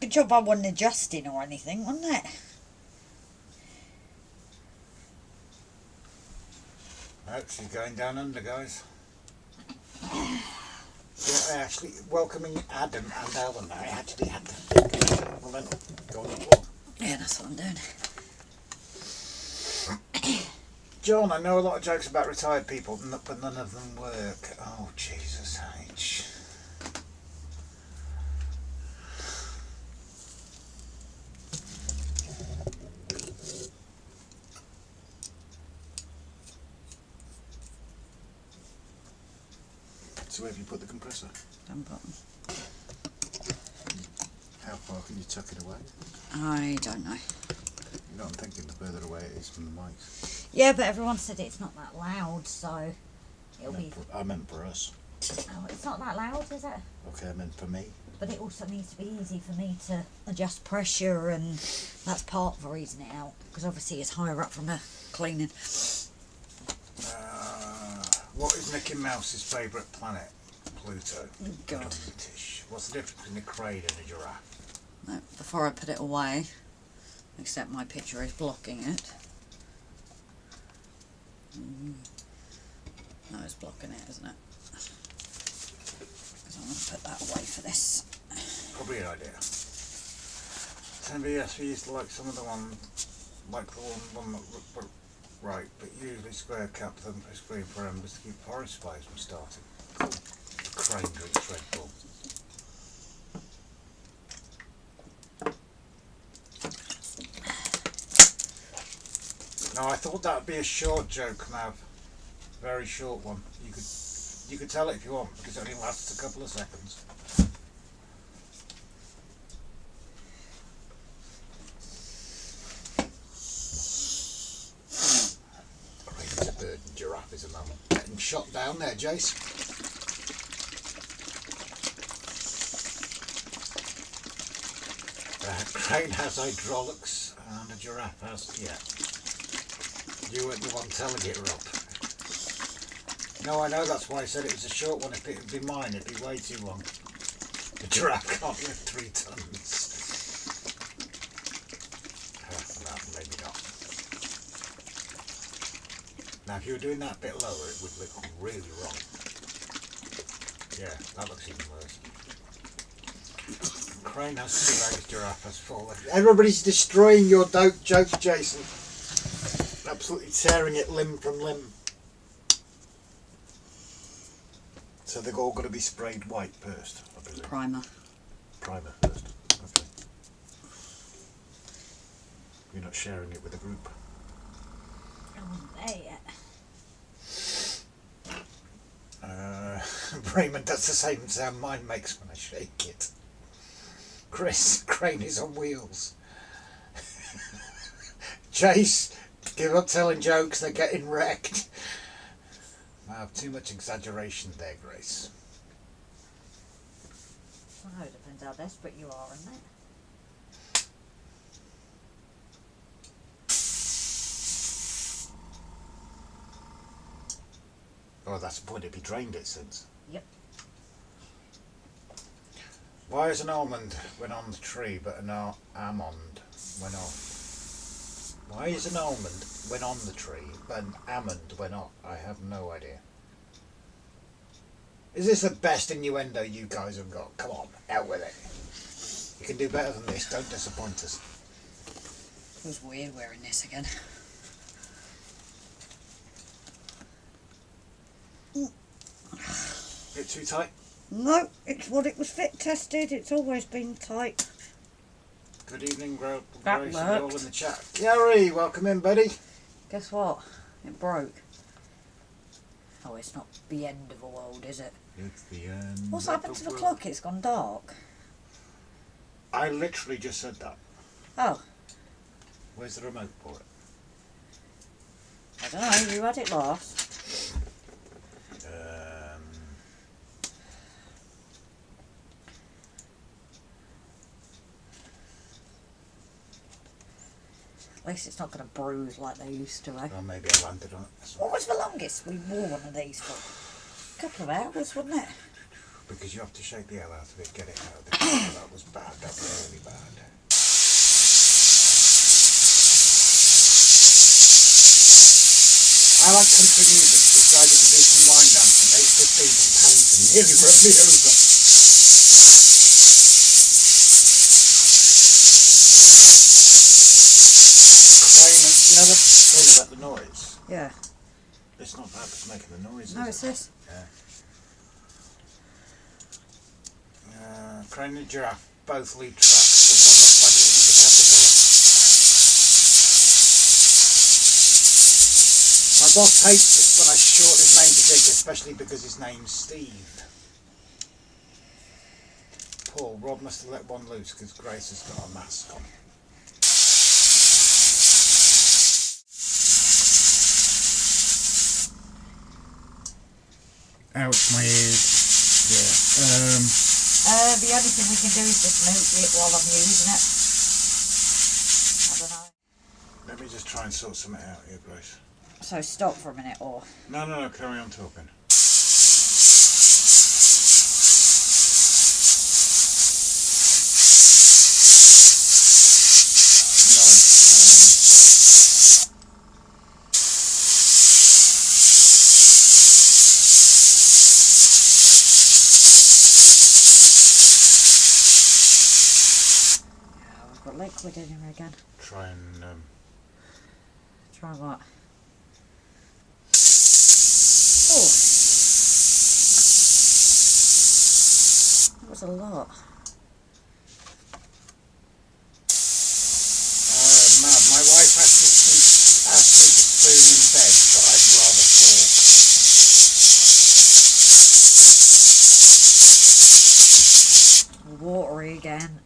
Good job I wasn't adjusting or anything, wasn't it? Oh, she's going down under, guys. Yeah, actually, welcoming Adam and Alan. I actually had to think. Well then, go on the floor. Yeah, that's what I'm doing. John, I know a lot of jokes about retired people, but none of them work. Oh, Jesus H. So where have you put the compressor? Down bottom. How far can you tuck it away? I don't know. You know, I'm thinking the further away it is from the mics. Yeah, but everyone said it's not that loud, so it'll be... I meant for us. Oh, it's not that loud, is it? Okay, I meant for me. But it also needs to be easy for me to adjust pressure, and that's part of the reason it out, because obviously it's higher up from the cleaning. What is Mickey Mouse's favourite planet? Pluto. God. What's the difference between a crane and a giraffe? No, before I put it away, except my picture is blocking it. No, it's blocking it, isn't it? Because I'm going to put that away for this. Probably an idea. 10BS, we used to like some of the one, like the one that were right, but usually square cap them for screen for embers to keep forest fires from starting. Cool. Crane drinks Red Bull. No, I thought that would be a short joke, Mav. Very short one. You could tell it if you want, because it only lasts a couple of seconds. Crane's a bird and giraffe is a mammal. Getting shot down there, Jace. Crane has hydraulics and a giraffe has, yeah. You weren't the one telling it, Rob. No, I know, that's why I said it was a short one. If it would be mine, it'd be way too long. The giraffe can't lift 3 tons. No, maybe not. Now, if you were doing that bit lower, it would look really wrong. Yeah, that looks even worse. Crane has 2 legs, giraffe has 4 legs. Everybody's destroying your jokes, Jason. Absolutely tearing it limb from limb. So they're all got to be sprayed white first, I believe. Primer. Primer first. Okay. You're not sharing it with the group. I wasn't there yet. Raymond does the same sound mine makes when I shake it. Chris, crane is on wheels. Chase, give up telling jokes, they're getting wrecked. I have too much exaggeration there, Grace. I know, it depends how desperate you are, isn't it? Oh, that's the point, it'd be drained it since. Yep. Why is an almond when on the tree but an almond when off? Why is an almond when on the tree but an almond when off? I have no idea. Is this the best innuendo you guys have got? Come on, out with it. You can do better than this, don't disappoint us. Feels weird wearing this again. Bit too tight? No, it's what it was fit tested. It's always been tight. Good evening, Grace, That and all worked. in the chat. Gary, welcome in, buddy. Guess what? It broke. Oh, it's not the end of the world, is it? It's the end. What's of happened to the world. clock? It's gone dark. I literally just said that. Oh, Where's the remote for it? I don't know. You had it last. At least it's not going to bruise like they used to, eh? Well, maybe I landed on it. That's What was the longest we wore one of these for? A couple of hours, wasn't it? because you have to shake the hell out of it, get it out of the car. That was bad, that was really bad. I like country music, decided to do some line dancing, 8:15 from Paddington, nearly rubbed me over. Crane, you know that thing about the noise? Yeah. It's not that that's making the noise, No, is it's it? this. Yeah. Crane and Giraffe both lead tracks, but one looks like it was a caterpillar. My boss hates it when I shorten his name to Dick, especially because his name's Steve. Paul, Rob must have let one loose because Grace has got a mask on. Ouch, my ears. Yeah. The only thing we can do is just mute it while I'm using it. I don't know. Let me just try and sort something out here, Grace. So stop for a minute, or... No, carry on talking. Yeah, we've got liquid in here again. Try and Try what? Oh! That was a lot. mad. My wife asked me to spoon in bed, but I'd rather fork. Watery again.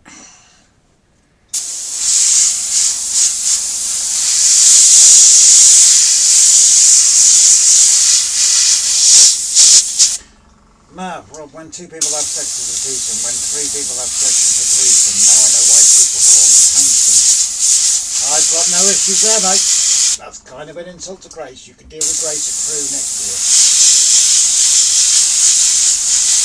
Mav, Rob, when two people have sex is a twosome, when three people have sex is a threesome. Now I know why people call me handsome. I've got no issues there, mate. That's kind of an insult to Grace. You can deal with Grace at Crew next to her.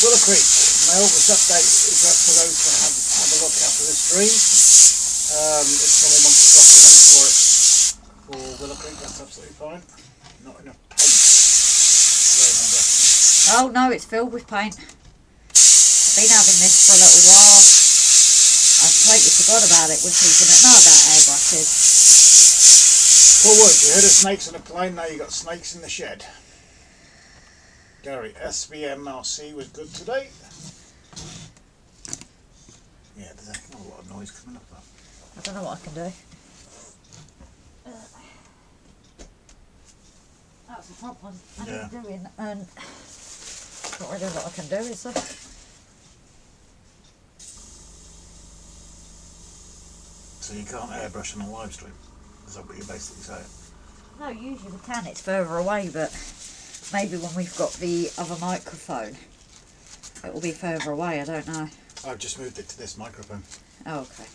Willow Creek, my August update is up for those that have a look after the stream. If someone wants to drop a link for it for Willow Creek, that's absolutely fine. Not enough paint. Raymond Weston. Oh no, it's filled with paint. I've been having this for a little while. I completely forgot about it with people that know about airbrushes. Paul Wood, you heard of snakes on a plane, now you got snakes in the shed. Gary, SVMRC was good today. Yeah, there's a lot of noise coming up. I don't know what I can do. That's the top one. I Yeah. didn't do it, and not really what I can do, is there? So you can't airbrush on a live stream? Is that what you're basically saying? No, usually we can. It's further away, but maybe when we've got the other microphone, it will be further away. I don't know. I've just moved it to this microphone. Oh, okay.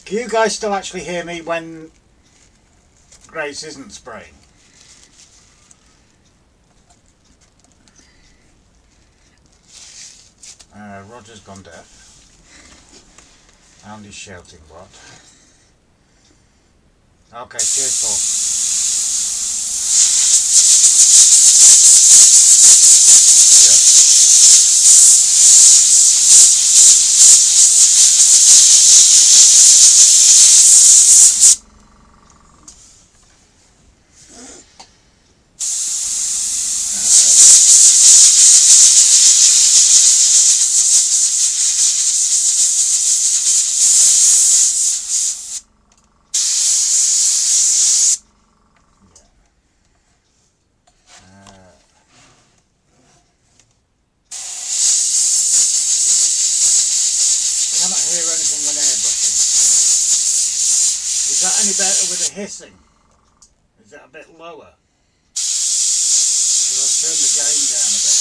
Can you guys still actually hear me when Grace isn't spraying? Roger's gone deaf. Andy's shouting what? Okay, cheers, Paul. Cannot hear anything when airbrushing. Is that any better with the hissing? Is that a bit lower? So I've turned the gain down a bit.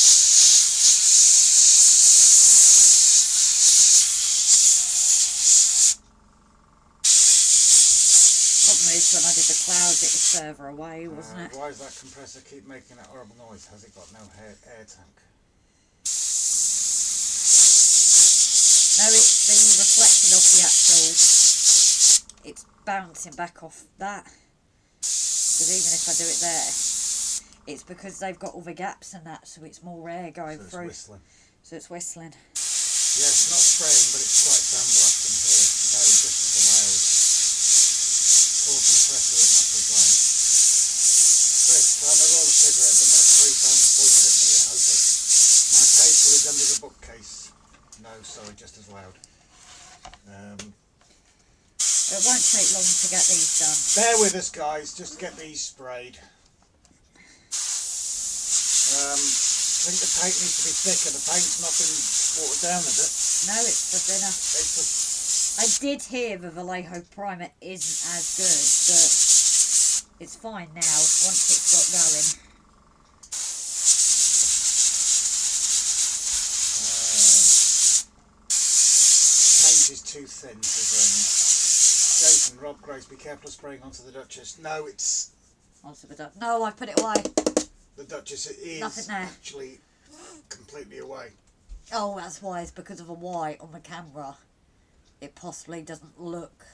Problem is, when I did the clouds, it was further away, wasn't it? Why does that compressor keep making that horrible noise? Has it got no air tank? No, it's the reflection of the actual. It's bouncing back off that. Because even if I do it there, it's because they've got all the gaps and that, so it's more air going So it's through. whistling. So it's whistling. Yeah, it's not spraying, but it's quite sandblasting here. No, just as loud. Poor compressor at Master's Lane. Chris, trying to roll a cigarette when there are 3 pounds pointed at me. I hope it. My paper is under the bookcase. No, sorry, just as loud. It won't take long to get these done. Bear with us, guys, just to get these sprayed. I think the paint needs to be thicker. The paint's not been watered down, is it? No, it's the thinner. It's I did hear the Vallejo primer isn't as good, but it's fine now once it's got going. paint is too thin, says Raymond. Jason, Rob, Grace, be careful of spraying onto the Duchess. No, it's... No, I put it away. The Duchess is Nothing there. actually completely away. Oh, that's why. It's because of a white on the camera. It possibly doesn't look...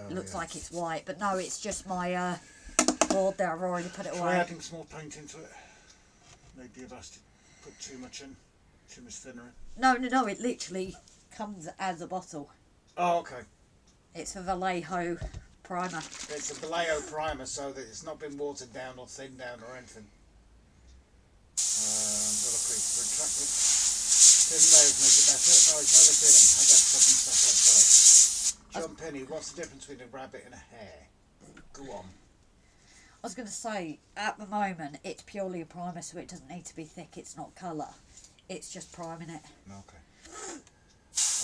looks like it's white, but no, it's just my board there. I've already put it Try away. adding some more paint into it. Maybe you've asked to put too much in, too much thinner in. No, it literally comes as a bottle. Oh, okay. It's a Vallejo primer. It's a Vallejo primer, so that it's not been watered down or thinned down or anything. Little crease retracted. Thin layers make it better. No, it's not a feeling. I got stuff and stuff outside. John Penny, what's the difference between a rabbit and a hare? Go on. I was going to say, at the moment, it's purely a primer, so it doesn't need to be thick. It's not colour. It's just priming it. Okay.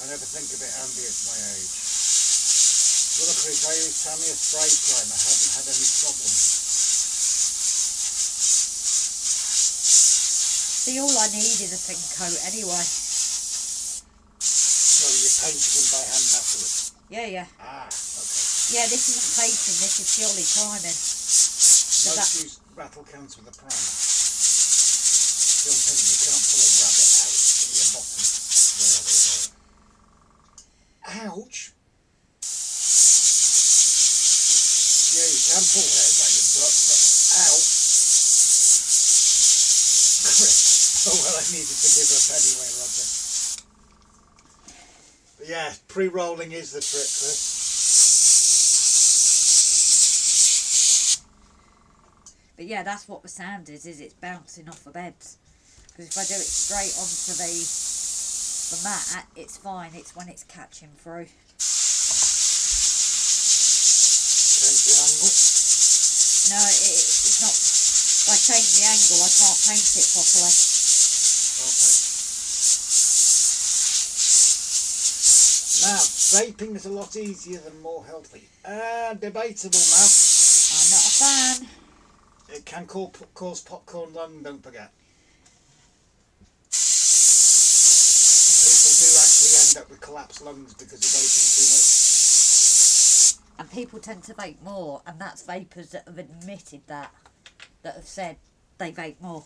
I never think of it, Andy, it's my age. Little crease, I use Tamiya spray primer. Haven't had any problems. See, all I need is a thin coat anyway. So you're painting them by hand afterwards? Yeah. Ah, okay. Yeah, this isn't painting, this is purely priming. Most use rattle cans with a primer. John Penny, you can't pull a rabbit out of your bottom. Ouch! Yeah, you can pull hairs out your butt, but ow! Chris. Oh well, I needed to give up anyway, Roger. But yeah, pre-rolling is the trick, Chris. But yeah, that's what the sound is it's bouncing off the beds. Because if I do it straight onto the mat, it's fine. It's when it's catching through. Change the angle. No, it's not. If I change the angle, I can't paint it properly. Okay. Now, vaping is a lot easier than more healthy. Debatable now. I'm not a fan. It can cause popcorn lung, don't forget. People do actually end up with collapsed lungs because of vaping too much. And people tend to vape more, and that's vapors that have admitted that have said they vape more.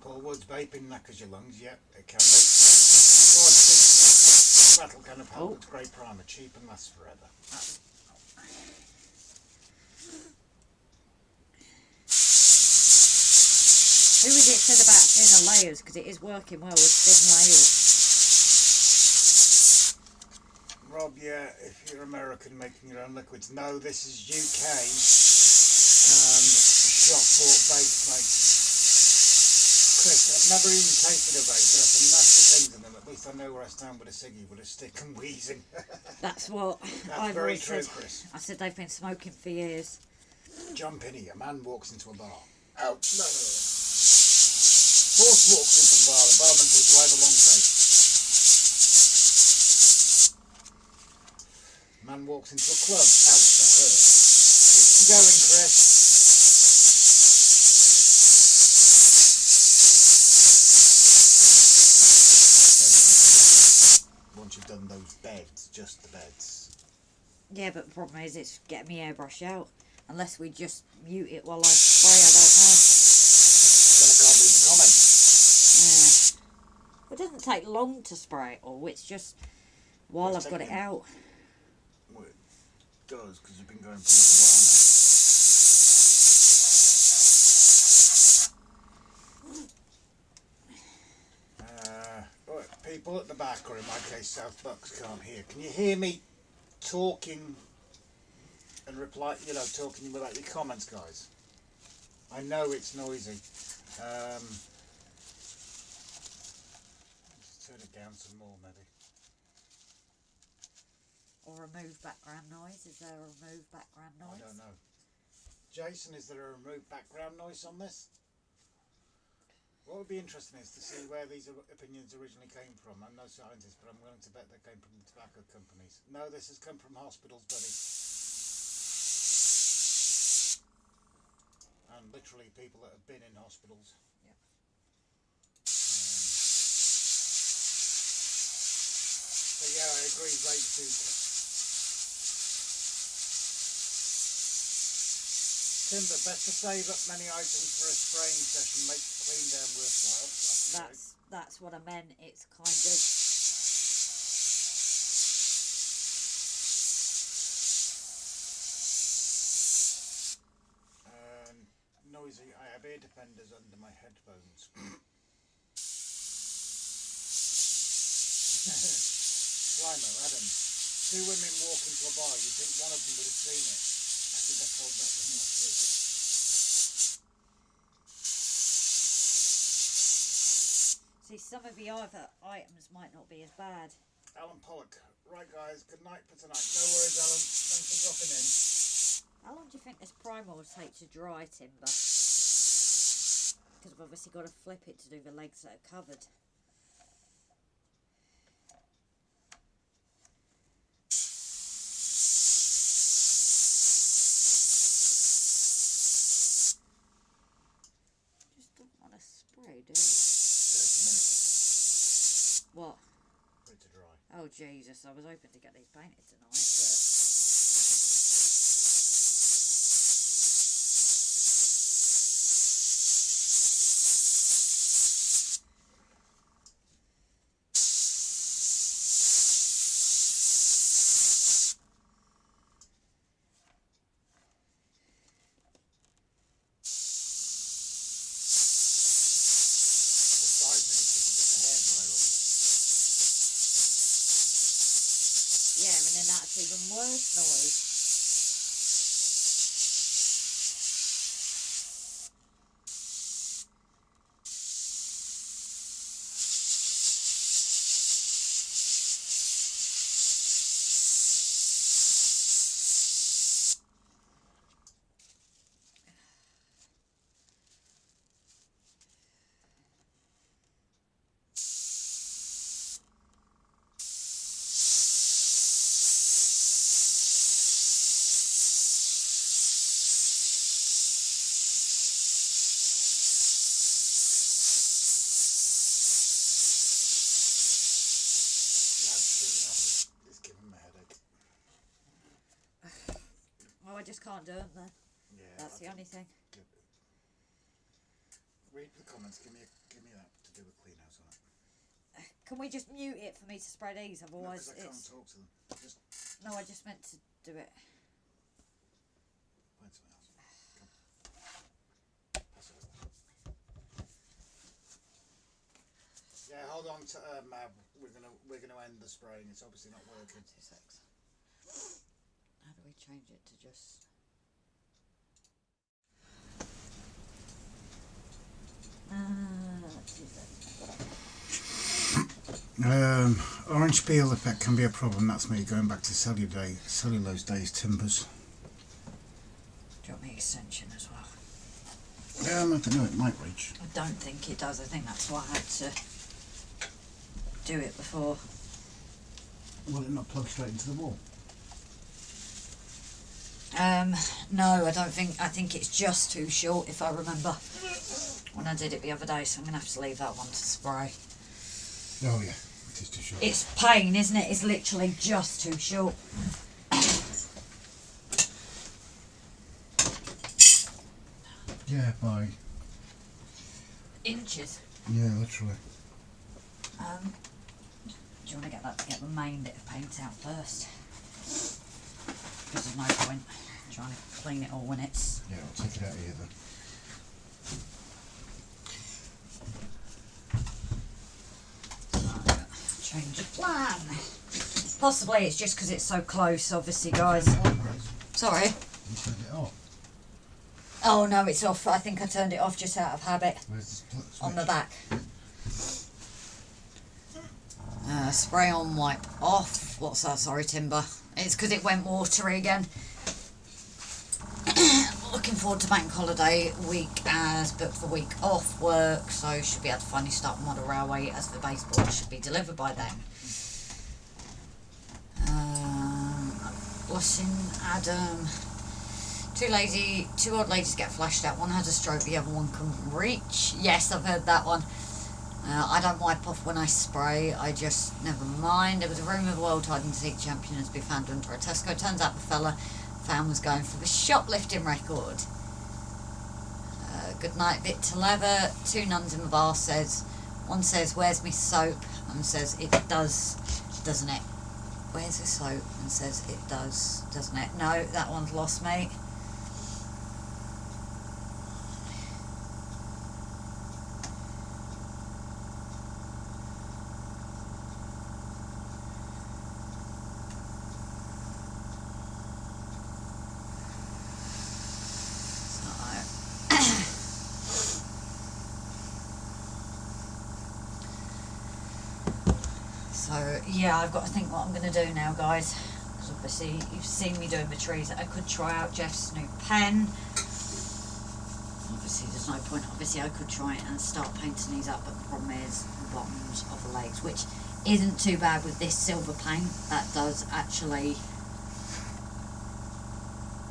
Paul Wood's vaping knackers your lungs, yeah, it can be. That'll kind of help. It's great primer, cheap and lasts forever. Who was it said about thinner layers? Because it is working well with thin layers. Rob, yeah, if you're American making your own liquids. No, this is UK and shop bought vape, like Chris, I've never even tasted a vape. There are some nasty things in them. At least I know where I stand with a ciggy, with a stick and wheezing. That's what I've very always true, said. Chris. I said they've been smoking for years. John Pinney, a man walks into a bar. Oh, no. Horse walks into the bar. The barman says, "Do I have a long face?" Man walks into a club. Ouch, that hurt. Keep going, Chris. Once you've done those beds, just the beds. Yeah, but the problem is it's getting me airbrush out. Unless we just mute it while I spray, I don't know. Then I can't read the comments. Yeah. It doesn't take long to spray it all. It's just while I've got it out. Well, it does, because you've been going for a little while now. Right, people at the back, or in my case South Bucks, can't hear. Can you hear me talking and reply, talking without your comments, guys? I know it's noisy. Just turn it down some more, maybe. Or remove background noise. Is there a remove background noise? I don't know. Jason, is there a removed background noise on this? What would be interesting is to see where these opinions originally came from. I'm no scientist, but I'm willing to bet they came from the tobacco companies. No, this has come from hospitals, buddy. And literally people that have been in hospitals. Yep. So yeah, I agree, vape do. Timber, best to save up many items for a spraying session, makes the clean down worthwhile. That's what I meant. It's kind of noisy. I have ear defenders under my headphones. Slimer, Adam. Two women walk into a bar. You think one of them would have seen it? I think I told that one last week. see some of the other items might not be as bad. Alan Pollock. Right, guys. Good night for tonight. No worries, Alan. Thanks for dropping in. How long do you think this primer will take to dry, Timber? Because I've obviously got to flip it to do the legs that are covered. Just don't want to spray, do you? 30 minutes. What? For it to dry. Oh Jesus, I was hoping to get these painted tonight, but... then that's even worse noise. It's giving me a headache. Oh, I just can't do it then. Yeah, That's the only thing. Read the comments. Give me that to do a clean house on it. Can we just mute it for me to spray these? Otherwise, No, 'cause I can't talk to them. Just no. I just meant to do it. find something else. Come. Pass it over. Yeah, hold on to Mab. We're gonna end the spraying. It's obviously not working. 2 secs. How do we change it to just? Orange peel effect can be a problem. That's me going back to cellulose days timbers. Do you want me extension as well? I don't know, it might reach. I don't think it does. I think that's why I had to do it before. Will it not plug straight into the wall? No, I don't think. I think it's just too short, if I remember when I did it the other day. So I'm gonna have to leave that one to spray. Oh yeah, it is too short. It's pain, isn't it? It's literally just too short. Yeah, by Inches. yeah, literally. Do you want to get the main bit of paint out first? Because there's no point trying to clean it all when it's... Yeah, I'll take it out of here then. Change of plan. Possibly it's just because it's so close, obviously, guys. Sorry. You turned it off. Oh no, it's off. I think I turned it off just out of habit. Where's the switch? On the back. Spray on, wipe off. What's that? Sorry, timber. It's because it went watery again. Looking forward to bank holiday week as booked the week off work, so should be able to finally start model railway as the baseboard should be delivered by then. Blessing Adam. Two old ladies get flashed out. One has a stroke, the other one couldn't reach. Yes, I've heard that one. I don't wipe off when I spray, I just, never mind. There was a rumour the world hide and seek champion has been found under a Tesco. Turns out the fella found was going for the shoplifting record. Good night, bit to leather. Two nuns in the bar says, one says, where's me soap? And says, it does, doesn't it? Where's the soap? And says, it does, doesn't it? No, that one's lost me. So yeah, I've got to think what I'm going to do now, guys, because obviously you've seen me doing the trees. I could try out Jeff's new pen. Obviously there's no point. Obviously I could try it and start painting these up, but the problem is the bottoms of the legs, which isn't too bad with this silver paint. That does actually,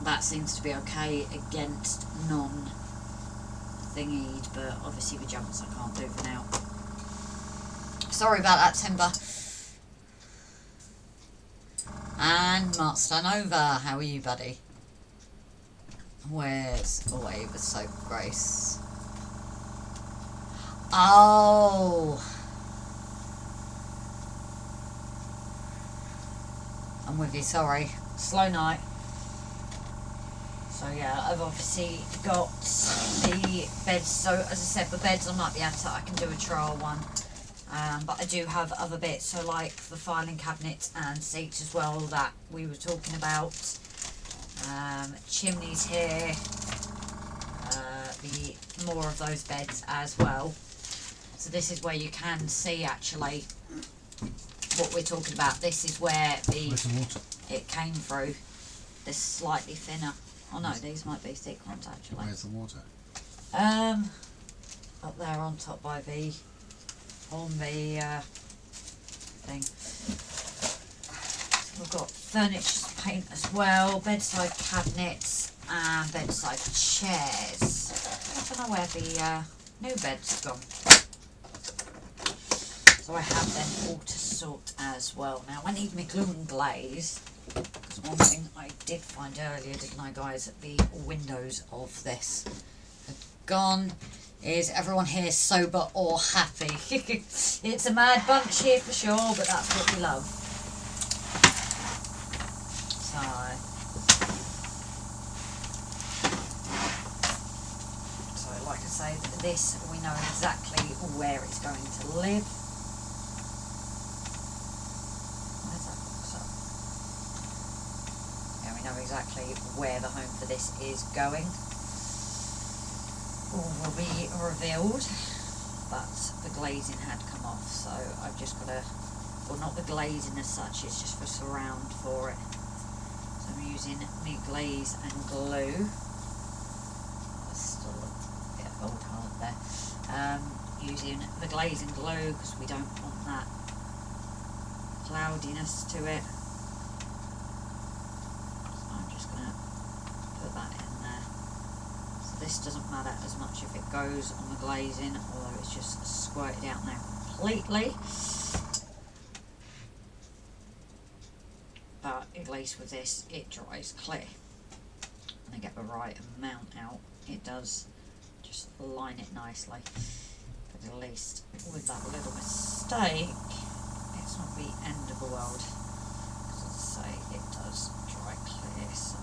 that seems to be okay against non-thingied, but obviously the jumps I can't do for now. Sorry about that, Timber. And Mark Stanova, how are you, buddy? Where's away the soap, Grace? Oh, I'm with you. Sorry, slow night. So yeah, I've obviously got the beds. So as I said, the beds I might be able to. I can do a trial one. But I do have other bits, so like the filing cabinets and seats as well that we were talking about. Chimneys here, the more of those beds as well. So this is where you can see actually what we're talking about. This is where Where's the water? it came through. This slightly thinner. Oh no, these might be thick ones actually. Where's the water? Up there on top by the on the thing. We've got furniture paint as well, bedside cabinets and bedside chairs. I don't know where the new bed's gone. So I have them all to sort as well. Now I need my glue and glaze, because one thing I did find earlier, didn't I guys, the windows of this had gone. Is everyone here sober or happy? It's a mad bunch here for sure, but that's what we love. So like I say, this we know exactly where it's going to live. Where's that box up? Yeah, we know exactly where the home for this is going. All will be revealed, but the glazing had come off, so I've just got to, well, not the glazing as such, it's just for surround for it. So I'm using my glaze and glue. There's still a bit of old hard there. Using the glaze and glue because we don't want that cloudiness to it. So I'm just going to put that in there. This doesn't matter as much if it goes on the glazing, although it's just squirted out now completely. But at least with this, it dries clear. And I get the right amount out. It does just line it nicely. But at least with that little mistake, it's not the end of the world. As I say, it does dry clear, so.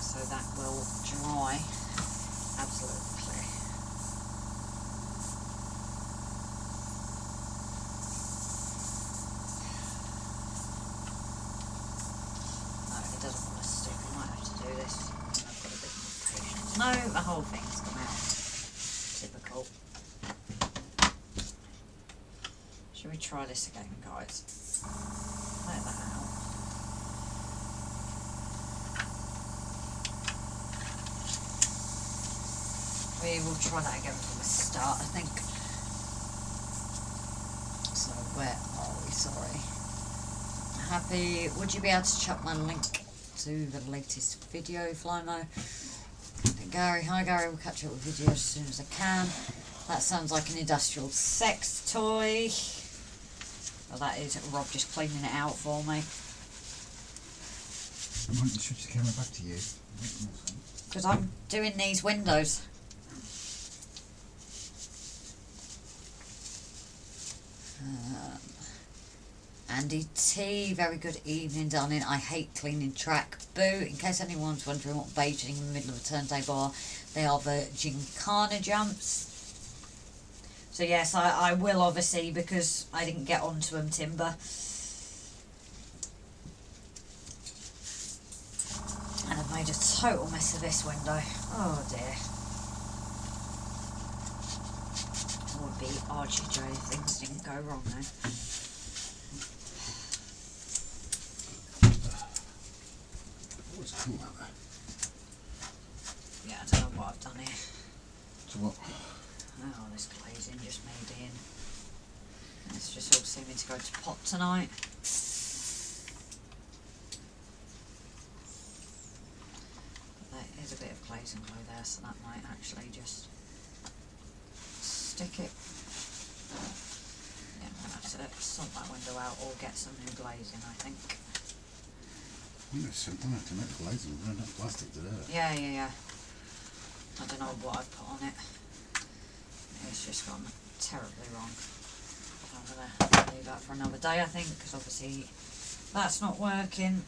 So that will dry absolutely clear. No, it doesn't want to stick. I might have to do this. I've got a bit more patience. No, the whole thing's come out. Typical. Should we try this again, guys? Let that out. We will try that again from the start, I think. So where are we? Sorry. Happy? Would you be able to chuck my link to the latest video, Flymo? Gary, hi Gary, we'll catch up with video as soon as I can. That sounds like an industrial sex toy. Well, that is Rob just cleaning it out for me. Why don't you switch the camera back to you? Because I'm doing these windows. Andy T, very good evening, darling. I hate cleaning track. Boo. In case anyone's wondering what beiging in the middle of a turntable are, they are the Gincana jumps. So yes, I will obviously, because I didn't get onto them, Timber. And I've made a total mess of this window. Oh dear. It would be RGJ if things didn't go wrong though. What's cool out there? Yeah, I don't know what I've done here. So what? Oh, this glazing just made in. And it's just all seeming to go to pot tonight. there's a bit of glazing glue there, so that might actually just stick it. Yeah, I'm going to have to sort that window out or get some new glazing, I think. It's simple enough to make glazing, we don't have plastic to do it. Yeah. I don't know what I've put on it. It's just gone terribly wrong. I'm going to leave that for another day, I think, because obviously that's not working.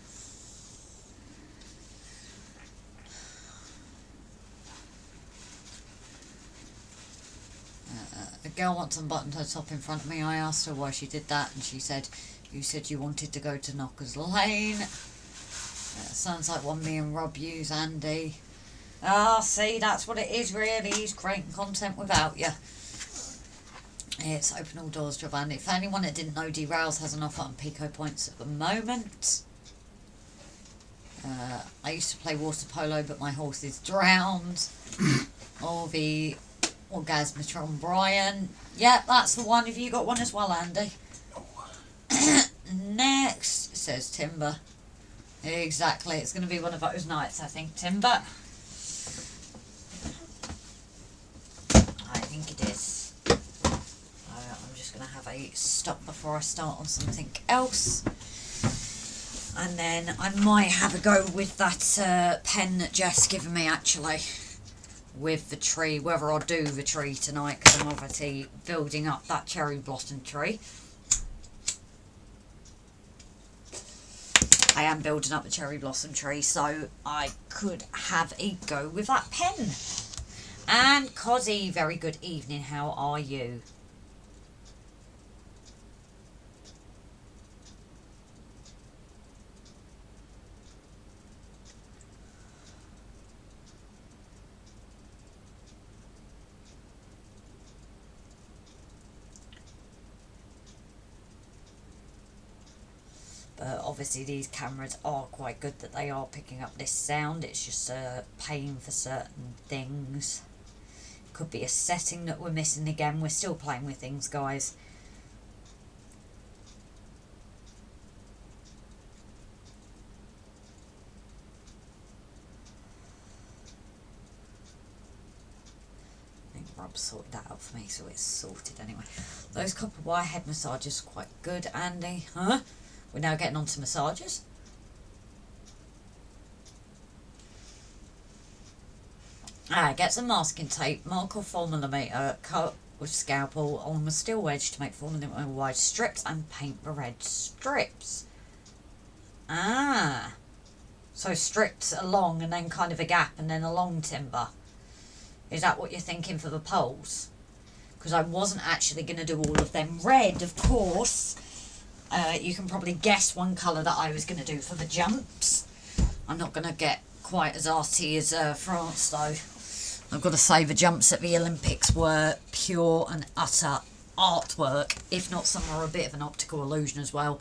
A girl wants unbuttoned her top in front of me. I asked her why she did that, and she said, "You said you wanted to go to Knockers Lane." Sounds like one me and Rob use, Andy. Ah, see, that's what it is really. He's creating content without you. It's open all doors job, Andy. For anyone that didn't know, Derails has an offer on Pico points at the moment. I used to play water polo, but my horse is drowned. Or the Orgasmatron Brian. Yep, that's the one. Have you got one as well, Andy? Next, says Timber. Exactly, it's going to be one of those nights, I think, Timber. I think it is. I'm just going to have a stop before I start on something else. And then I might have a go with that pen that Jess given me, actually. With the tree, whether I'll do the tree tonight, because I'm obviously building up that cherry blossom tree. I am building up the cherry blossom tree, so I could have a go with that pen. And Cozzy, very good evening, how are you? Obviously these cameras are quite good that they are picking up this sound. It's just a pain for certain things. Could be a setting that we're missing again. We're still playing with things, guys. I think Rob sorted that out for me, so it's sorted anyway. Those copper wire head massages are quite good, Andy. Huh? We're now getting on to massages. Get some masking tape, mark off 4mm, cut with scalpel on a steel wedge to make 4mm wide strips and paint the red strips. So strips along and then kind of a gap and then a long timber. Is that what you're thinking for the poles? Because I wasn't actually going to do all of them red, of course. You can probably guess one colour that I was going to do for the jumps. I'm not going to get quite as arty as France though. I've got to say the jumps at the Olympics were pure and utter artwork. If not, some were a bit of an optical illusion as well.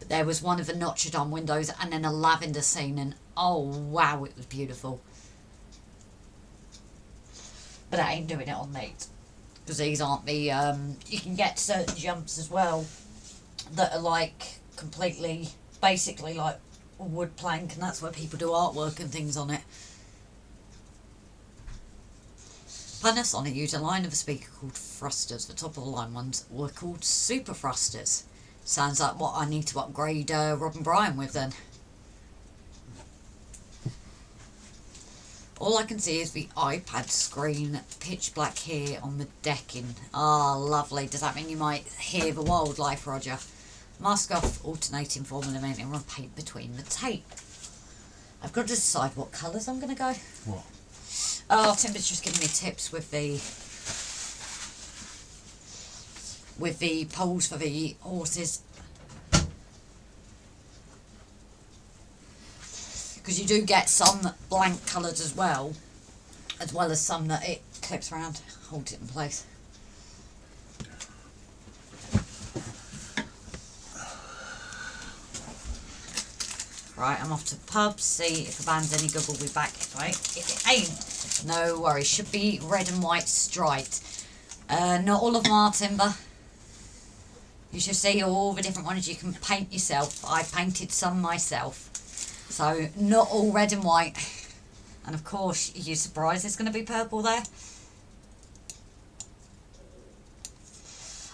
But there was one of the Notre Dame windows and then a lavender scene, and oh wow, it was beautiful. But I ain't doing it on meat. Because these aren't the... you can get certain jumps as well that are like completely, basically like wood plank, and that's where people do artwork and things on it. Panasonic used a line of a speaker called thrusters. The top of the line ones were called super thrusters. Sounds like what I need to upgrade Rob and Brian with then. All I can see is the iPad screen, pitch black here on the decking. Ah, lovely. Does that mean you might hear the wildlife, Roger? Mask off, alternating 4mm, and run paint between the tape. I've got to decide what colours I'm going to go. What? Oh, Timber's just giving me tips with the poles for the horses. Because you do get some blank coloured as well as some that it clips around, holds it in place. Right, I'm off to the pub, see if the band's any good, we'll be back. Right, if it ain't, no worries. Should be red and white striped. Not all of them are, Timber. You should see all the different ones you can paint yourself. I painted some myself. So, not all red and white. And of course, you're surprised it's going to be purple there.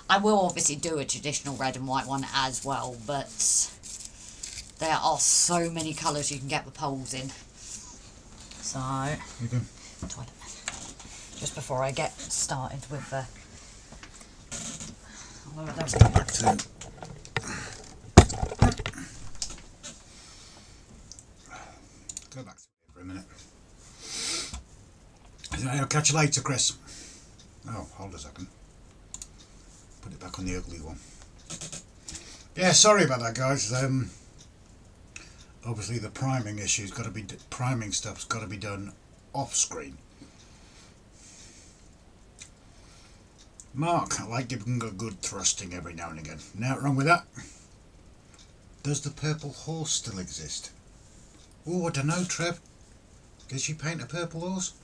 I will obviously do a traditional red and white one as well, but there are so many colours you can get the poles in. So, toilet. Just before I get started with the... Let's go back to... Go back to it for a minute. I'll catch you later, Chris. Oh, hold a second. Put it back on the ugly one. Yeah, sorry about that, guys. Obviously the priming issue's got to be... priming stuff's got to be done off screen. Mark, I like giving a good thrusting every now and again. Nothing wrong with that. Does the purple horse still exist? Oh, I don't know, Trev. Did she paint a purple horse?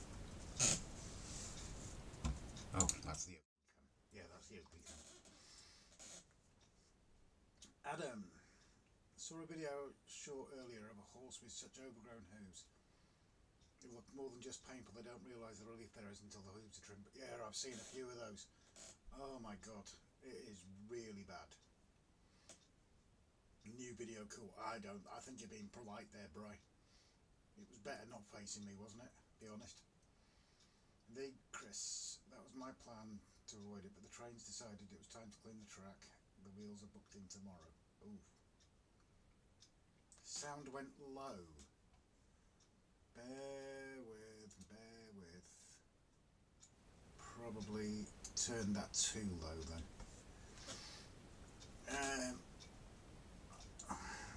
Oh, that's the... yeah, that's the ugly thing. Adam, saw a video short earlier of a horse with such overgrown hooves. They look more than just painful. They don't realise the relief there is until the hooves are trimmed. But yeah, I've seen a few of those. Oh my god, it is really bad. New video, cool. I think you're being polite there, Bri. It was better not facing me, wasn't it? Be honest. Indeed, Chris, that was my plan to avoid it, but the trains decided it was time to clean the track. The wheels are booked in tomorrow. Ooh. Sound went low. Bear with. Probably turn that too low then.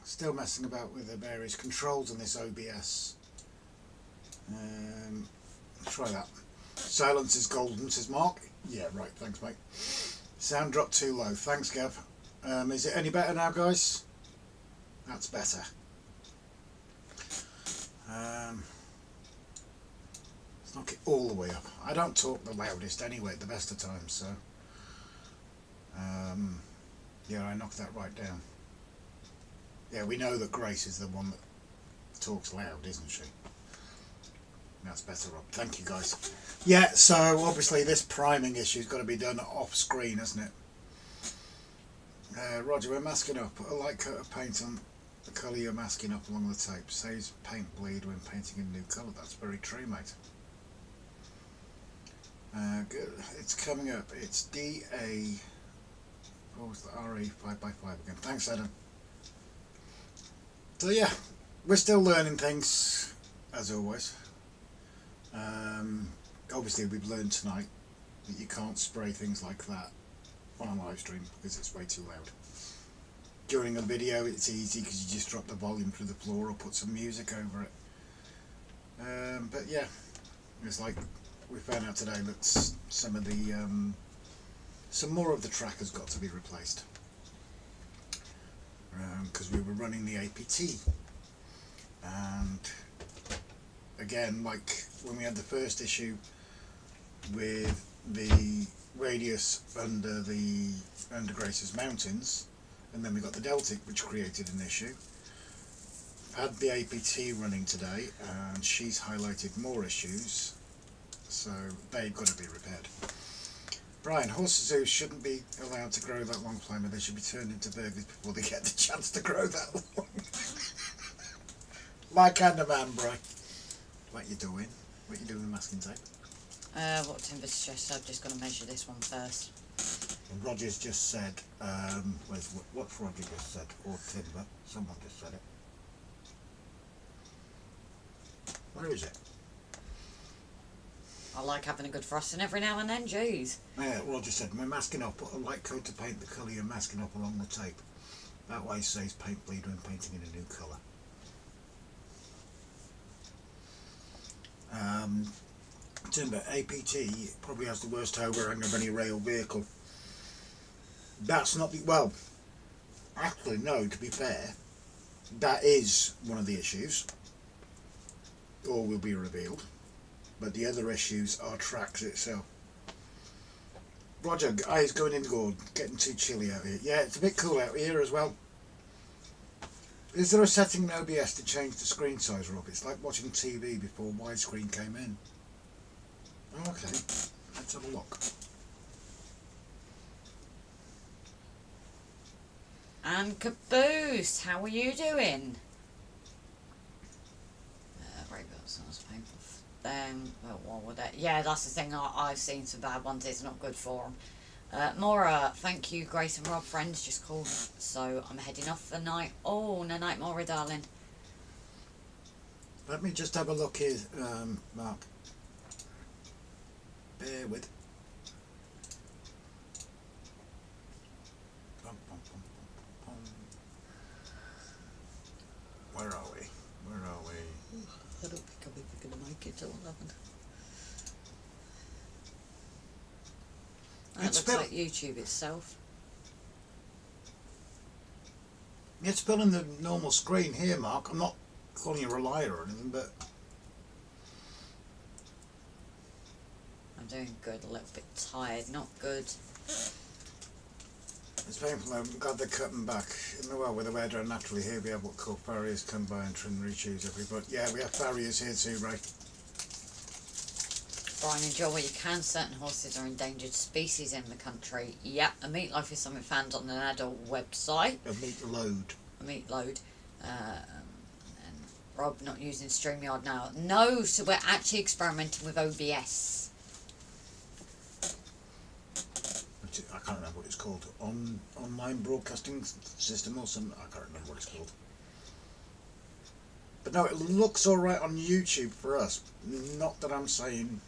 Still messing about with the various controls on this OBS. Try that. Silence is golden, says Mark. Yeah, right, thanks mate. Sound dropped too low. Thanks, Gav. Is it any better now, guys? That's better. Let's knock it all the way up. I don't talk the loudest anyway at the best of times, so yeah, I knocked that right down. Yeah, we know that Grace is the one that talks loud, isn't she? That's better, Rob. Thank you, guys. Yeah, so obviously this priming issue's got to be done off screen, hasn't it? Roger, we're masking up. Put a light coat of paint on the colour you're masking up along the tape. Saves paint bleed when painting a new colour. That's very true, mate. Good. It's coming up. It's DA. What was the RE 5x5 again? Thanks, Adam. So yeah, we're still learning things, as always. Obviously we've learned tonight that you can't spray things like that on a live stream because it's way too loud. During a video it's easy because you just drop the volume through the floor or put some music over it. But yeah, it's like we found out today that some of the some more of the track has got to be replaced because we were running the APT, and again, like when we had the first issue with the radius under Grace's mountains, and then we got the Deltic, which created an issue. Had the APT running today, and she's highlighted more issues, so they've got to be repaired. Brian, horses who shouldn't be allowed to grow that long, Flamer. They should be turned into burgers before they get the chance to grow that long. My kind of man, Brian. What you doing? What you doing with masking tape? What Timber suggests, I've just got to measure this one first. And Roger's just said, what's Roger just said? Or Timber, someone just said it. Where is it? I like having a good frosting every now and then, jeez. Yeah, Roger said, when masking up, put a light coat to paint the colour you're masking up along the tape. That way saves paint bleed when painting in a new colour. Timber, APT probably has the worst overhang of any rail vehicle. That's not the... well, actually no, to be fair, that is one of the issues, or will be revealed, but the other issues are tracks itself. Roger, eyes going indoors, getting too chilly out here. Yeah, it's a bit cool out here as well. Is there a setting in OBS to change the screen size, Rob? It's like watching TV before widescreen came in. Oh, okay. Let's have a look. And Caboose, how are you doing? Right, that sounds painful. Then, well, what would that? Yeah, that's the thing. I've seen some bad ones. It's not good for them. Maura, thank you, Grace and Rob, friends, just called. So I'm heading off for night. Oh, no night, Maura, darling. Let me just have a look here, Mark. Bear with. Where are we? Where are we? I don't think I'm even going to make it till 11. That It's looks like YouTube itself. It's filling the normal screen here, Mark. I'm not calling you a liar or anything, but I'm doing good, a little bit tired, not good. it's painful. I'm glad they're cutting back. In the world with the weather and naturally here we have what called farriers come by and trim and rechoose everybody. Yeah, we have farriers here too, Ray. Brian and Joel, you can. Certain horses are endangered species in the country. Yep, a meatloaf is something found on an adult website. A meat load. A meat load. And Rob not using StreamYard now. No, so we're actually experimenting with OBS. I can't remember what it's called. Online broadcasting system or something. I can't remember what it's called. But no, it looks alright on YouTube for us. Not that I'm saying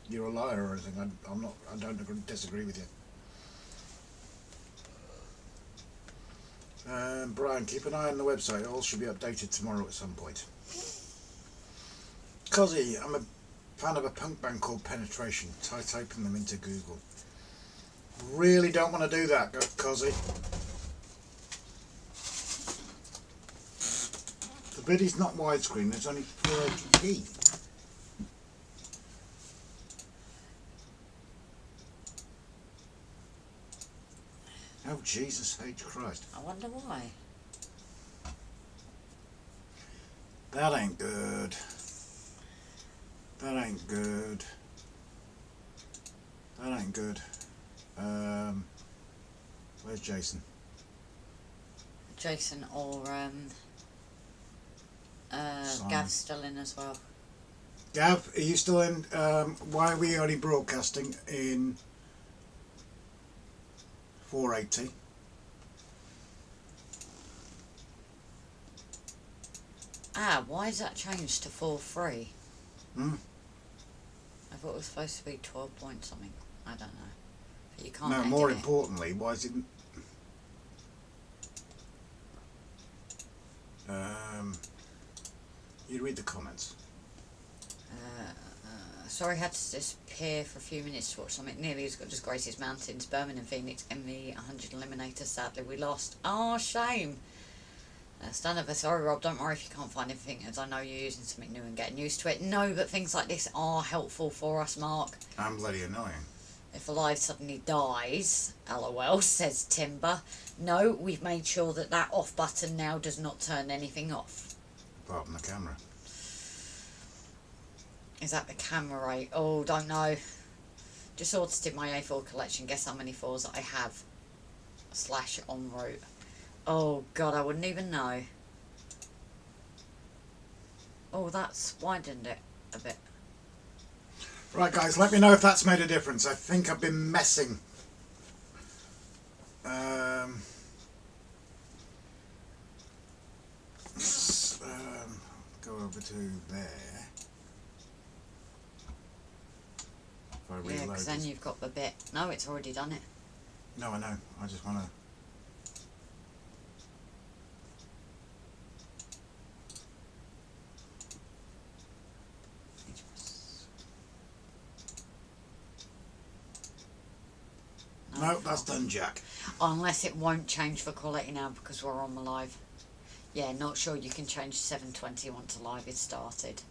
you're a liar or anything. I'm not. I don't disagree with you. Brian, keep an eye on the website. It all should be updated tomorrow at some point. Cozzy, I'm a fan of a punk band called Penetration. Try typing them into Google. Really don't want to do that, Cozzy. The video's not widescreen. There's only 480p. Oh, Jesus H. Christ. I wonder why. That ain't good. That ain't good. That ain't good. Where's Jason? Jason or Gav's still in as well. Gav, are you still in? Why are we only broadcasting in 480? Ah, why is that changed to 4.3? Hmm? I thought it was supposed to be 12 point something. I don't know. But you can't No, edit more it. importantly, why is it... you read the comments. Sorry, had to disappear for a few minutes to watch something. Nearly as good as Gracie's Mountains, Birmingham, Phoenix, MV 100 Eliminator. Sadly, we lost. Oh, shame. Stand up. Sorry, Rob. Don't worry if you can't find anything, as I know you're using something new and getting used to it. No, but things like this are helpful for us, Mark. I'm bloody annoying. If a live suddenly dies, LOL, says Timber. No, we've made sure that that off button now does not turn anything off. Apart from the camera. Is that the camera rate? Oh, don't know. Just audited my A4 collection. Guess how many 4s I have. / en route. Oh, God, I wouldn't even know. Oh, that's widened it a bit. Right, guys, let me know if that's made a difference. I think I've been messing. Let's go over to there. If I Yeah, reload because then this. you've got the bit. No, it's already done it. No, I know. I just want to... No, that's done, Jack. Unless it won't change the quality now because we're on the live. Yeah, not sure you can change 720 once the live is started.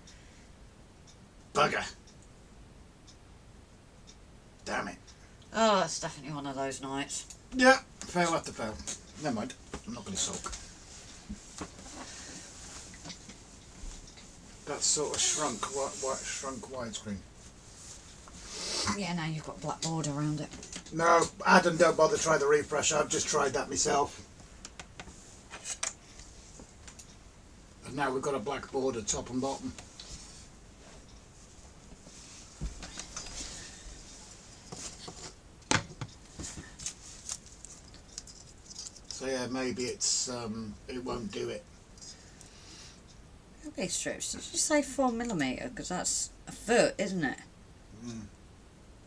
Bugger. Damn it. Oh, that's definitely one of those nights. Yeah, fail after fail. Never mind. I'm not going to sulk. That's sort of shrunk widescreen. Yeah, now you've got a black border around it. No, Adam, don't bother try the refresh. I've just tried that myself. And now we've got a black border top and bottom. So yeah, maybe it's it won't do it. Big strips. Did you say 4mm? Because that's a foot, isn't it? Mm.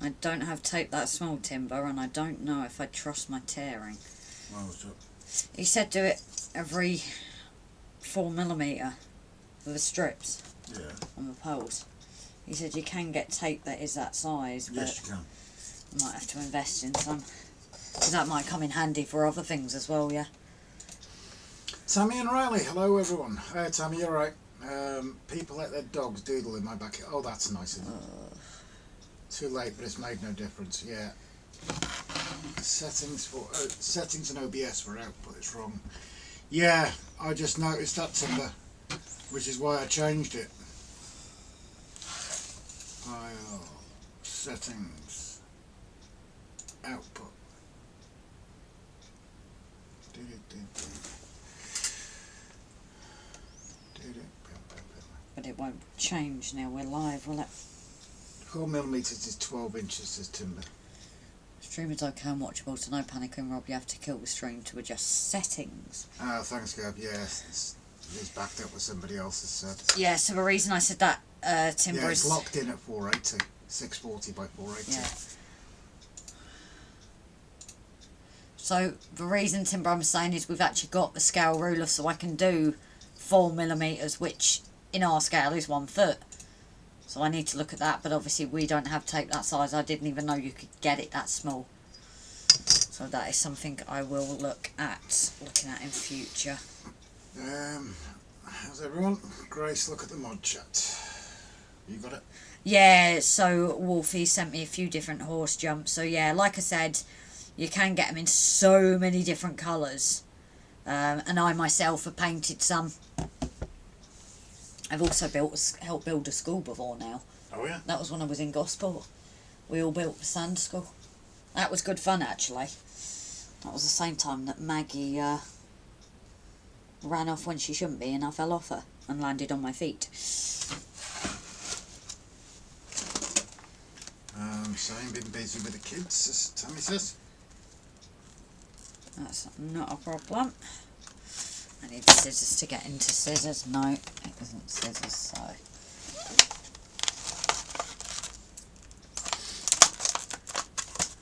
I don't have tape that small, Timber, and I don't know if I trust my tearing. Well, so He said do it every 4mm for the strips yeah. on the poles. He said you can get tape that is that size, but Yes, you can. I might have to invest in some. Because that might come in handy for other things as well, yeah. Tammy and Riley, hello everyone. Tammy, you're right. People let their dogs doodle in my backyard. Oh, that's nice, isn't it? Too late, but it's made no difference. Yeah. Settings for settings and OBS for output. It's wrong. Yeah, I just noticed that, Timber, which is why I changed it. File settings output. But it won't change now we're live, will it? 4mm is 12 inches, says Timber. Stream is okay and watchable, so no panicking, Rob. You have to kill the stream to adjust settings. Oh, thanks, Gab. Yes, it's backed up what somebody else has said. Yeah, so the reason I said that, Timber, Yeah, is... it's locked in at 480. 640 by 480. Yeah. So the reason, Timber, I'm saying is we've actually got the scale ruler, so I can do 4mm, which in our scale is 1 foot. So I need to look at that, but obviously we don't have tape that size. I didn't even know you could get it that small. So that is something I will looking at in future. How's everyone? Grace, look at the mod chat. You got it? Yeah, so Wolfie sent me a few different horse jumps. So yeah, like I said, you can get them in so many different colours. And I myself have painted some. I've also helped build a school before now. Oh yeah? That was when I was in Gosport. We all built the sand school. That was good fun, actually. That was the same time that Maggie ran off when she shouldn't be, and I fell off her and landed on my feet. Same, been busy with the kids, as Tammy says. That's not a problem. I need scissors to get into scissors. No, it isn't scissors, so...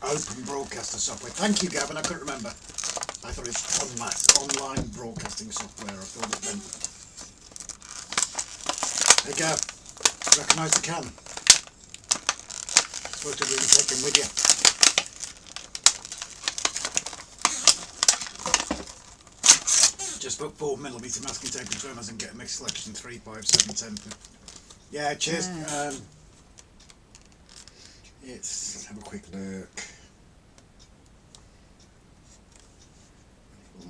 Open broadcaster software. Thank you, Gavin. I couldn't remember. I thought it was online broadcasting software. I thought it meant. Hey, Gav. Recognise the can. Supposed to be taken with you. Just put 4mm masking tape into Amazon and get a mixed selection 3, 5, 7, 10. Yeah, cheers. Let's have a quick look.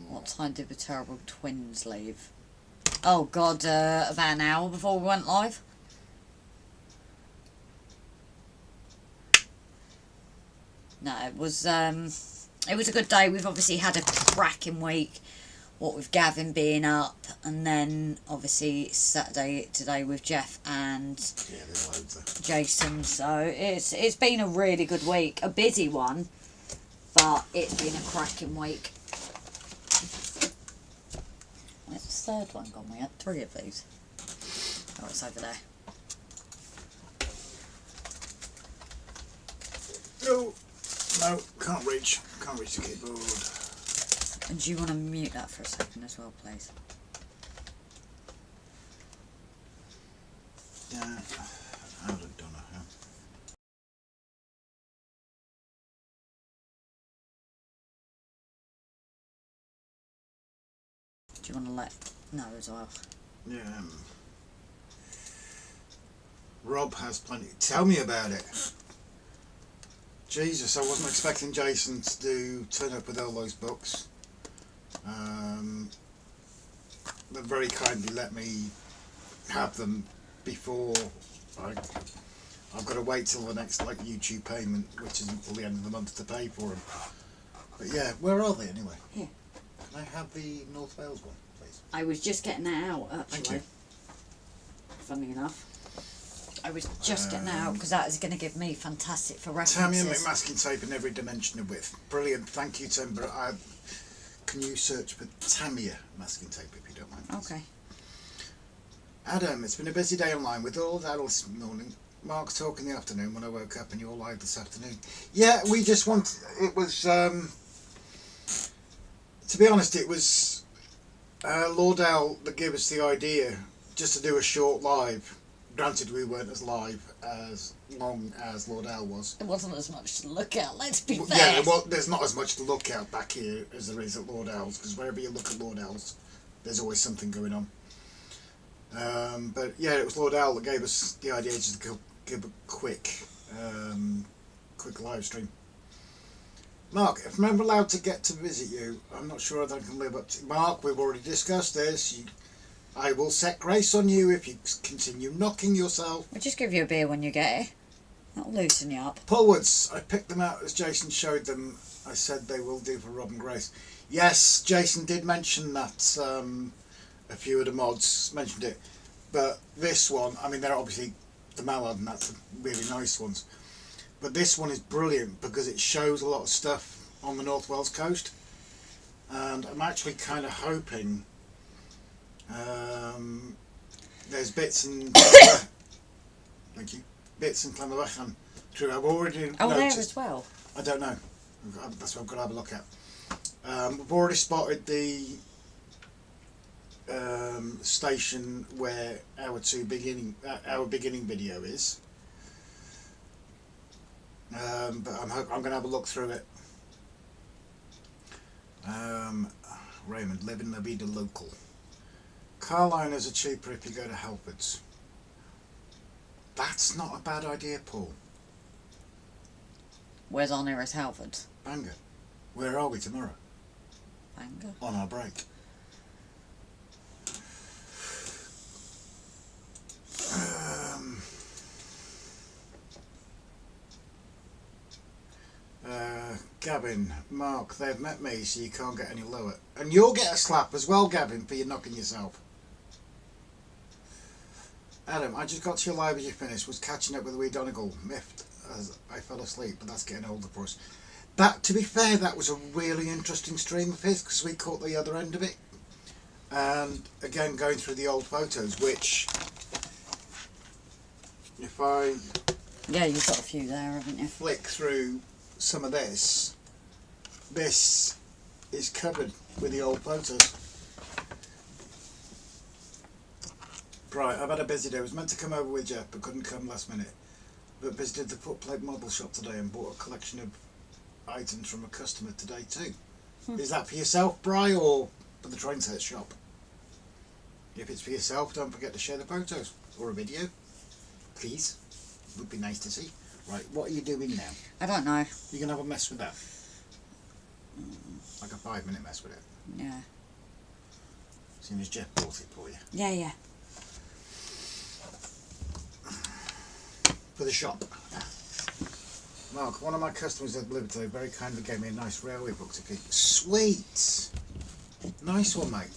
What time did the terrible twins leave? Oh God, about an hour before we went live. No, it was a good day. We've obviously had a cracking week. What with Gavin being up, and then obviously Saturday today with Jeff and Yeah, there's loads there. Jason. So it's been a really good week, a busy one, but it's been a cracking week. Where's the third one gone? We had 3 of these. Oh, it's over there. No, can't reach the keyboard. And do you want to mute that for a second as well, please? Yeah, I would have done it. Yeah. Do you want to let know as well? Yeah. Rob has plenty. Tell me about it. Jesus, I wasn't expecting Jason to turn up with all those books. They very kindly let me have them before I've got to wait till the next like YouTube payment, which isn't till the end of the month to pay for them. But yeah, where are they anyway? Here. Can I have the North Wales one, please? I was just getting that out, actually. Thank you. Funny enough. I was just getting that out because that is going to give me fantastic for Tamiya references. masking tape in every dimension of width. Brilliant, thank you, Tim. But can you search for Tamiya masking tape if you don't mind? Please? Okay. Adam, it's been a busy day online with all that this morning. Mark's talk in the afternoon when I woke up and you're live this afternoon. Yeah, we just it was, to be honest, it was Lord Al that gave us the idea just to do a short live. Granted, we weren't as live as long as Lord Al was. There wasn't as much to look at, let's be fair. Yeah, well, there's not as much to look at back here as there is at Lord Al's, because wherever you look at Lord Al's, there's always something going on. But yeah, it was Lord Al that gave us the idea just to give a quick live stream. Mark, if I'm ever allowed to get to visit you, I'm not sure that I can live up to... Mark, we've already discussed this. I will set grace on you if you continue knocking yourself. We'll just give you a beer when you get here. That'll loosen you up. Paul Woods, I picked them out as Jason showed them. I said they will do for Rob and Grace. Yes, Jason did mention that. A few of the mods mentioned it. But this one, I mean, they're obviously the Mallard and that's the really nice ones. But this one is brilliant because it shows a lot of stuff on the North Wales coast. And I'm actually kind of hoping there's bits in thank you, bits in Clanmachan. True, I've already Oh, there noticed. as well. I don't know. That's what I've got to have a look at. We've already spotted the station where our beginning video is. But I'm going to have a look through it. Raymond, live in La Vida Local. Car liners are cheaper if you go to Halfords. That's not a bad idea, Paul. Where's our nearest Halford? Bangor. Where are we tomorrow? Bangor. On our break. Gavin, Mark, they've met me, so you can't get any lower. And you'll get a slap as well, Gavin, for you knocking yourself. Adam, I just got to your live as you finished. Was catching up with the wee Donegal. Miffed as I fell asleep, but that's getting older for us. That, to be fair, that was a really interesting stream of his because we caught the other end of it. And again, going through the old photos, which if I Yeah, you've got a few there, haven't you? flick through some of this is covered with the old photos. Right, I've had a busy day. I was meant to come over with Jeff but couldn't come last minute. But visited the footplate model shop today and bought a collection of items from a customer today too. Is that for yourself, Bri, or for the train set shop? If it's for yourself, don't forget to share the photos or a video, please. Would be nice to see. Right, what are you doing now? I don't know. You gonna have a mess with that? Like a 5-minute mess with it. Yeah. Seeing as Jeff bought it for you. Yeah, yeah. For the shop. Mark, one of my customers that delivered today very kindly gave me a nice railway book to keep. Sweet! Nice one, mate.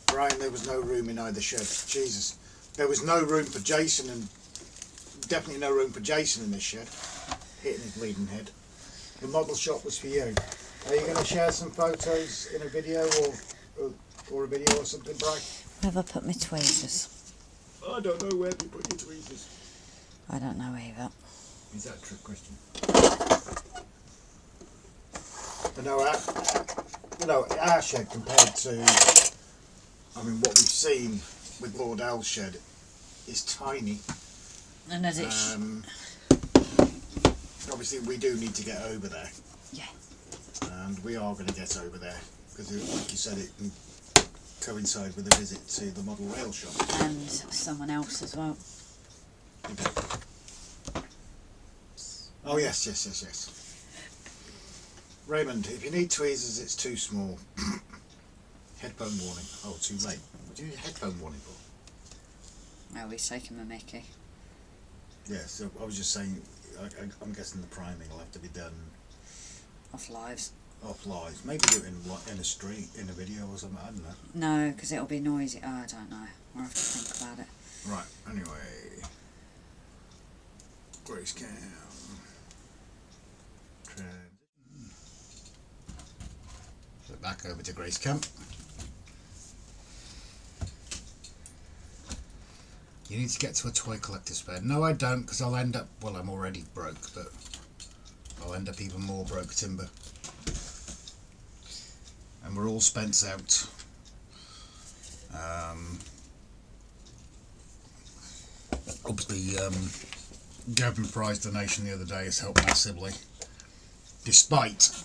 Brian, there was no room in either shed. Jesus. There was no room for Jason, and definitely no room for Jason in this shed. Hitting his bleeding head. The model shop was for you. Are you going to share some photos in a video or a video or something, Brian? Where have I put my tweezers? I don't know where to put your tweezers. I don't know either. Is that a trick question? But no, our shed compared to, I mean, what we've seen with Lord Al's shed is tiny. And as it Obviously, we do need to get over there. Yeah. And we are going to get over there because, like you said, it can coincide with a visit to the model rail shop. And someone else as well. Okay. Oh yes. Raymond, if you need tweezers, it's too small. Headphone warning. Oh, too late. What do you need a headphone warning for? Oh, he's taking my mickey. Yeah, so I was just saying, I'm guessing the priming will have to be done Off lives. off live. Maybe do it in a stream, in a video or something, I don't know. No, because it'll be noisy. Oh, I don't know. I'll have to think about it. Right, anyway. Grace cam. So back over to Grace Camp. You need to get to a toy collector's fair. No, I don't, because I'll end up, well, I'm already broke, but I'll end up even more broke, Timber. And we're all spent out. Obviously, Gavin Fry's donation the other day has helped massively, despite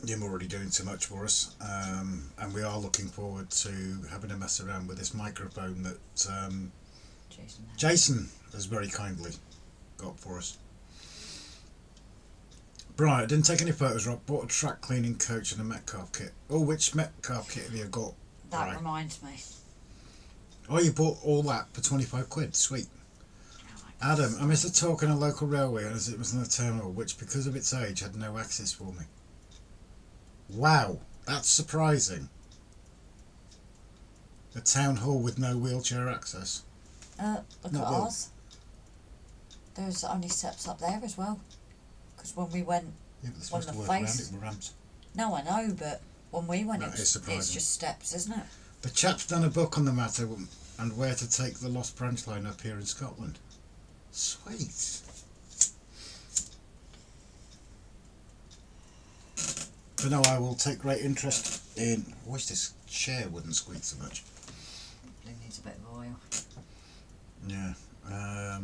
him already doing so much for us. And we are looking forward to having a mess around with this microphone that Jason has very kindly got for us. Brian, I didn't take any photos, Rob. Bought a track cleaning coach and a Metcalf kit. Oh, which Metcalf kit have you got? That Brian? reminds me. Oh, you bought all that for 25 quid. Sweet. Adam, I missed a talk on a local railway as it was in a terminal which, because of its age, had no access for me. Wow, that's surprising. A town hall with no wheelchair access. Look at ours. There's only steps up there as well. Because when we went, Yeah, but they're on supposed the to work around face. it with ramps. No, I know, but when we went, That is it's surprising. just steps, isn't it? The chap's done a book on the matter and where to take the lost branch line up here in Scotland. Sweet. But no, I will take great interest in... I wish this chair wouldn't squeak so much. It needs a bit of oil. Yeah.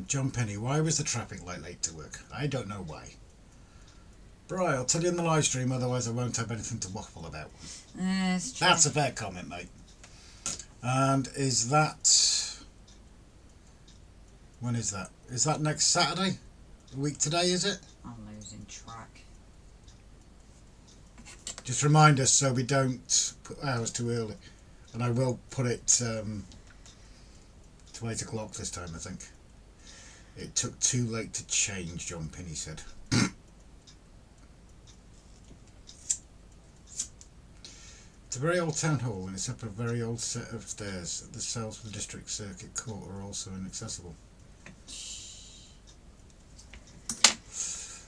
John Penny, why was the traffic light late to work? I don't know why. Bri, I'll tell you in the live stream, otherwise I won't have anything to waffle about. It's true. That's a fair comment, mate. And is that... When is that? Is that next Saturday? A week today, is it? I'm losing track. Just remind us so we don't put hours too early. And I will put it to 8 o'clock this time, I think. It took too late to change, John Penny said. It's a very old town hall and it's up a very old set of stairs. The cells for the district circuit court are also inaccessible.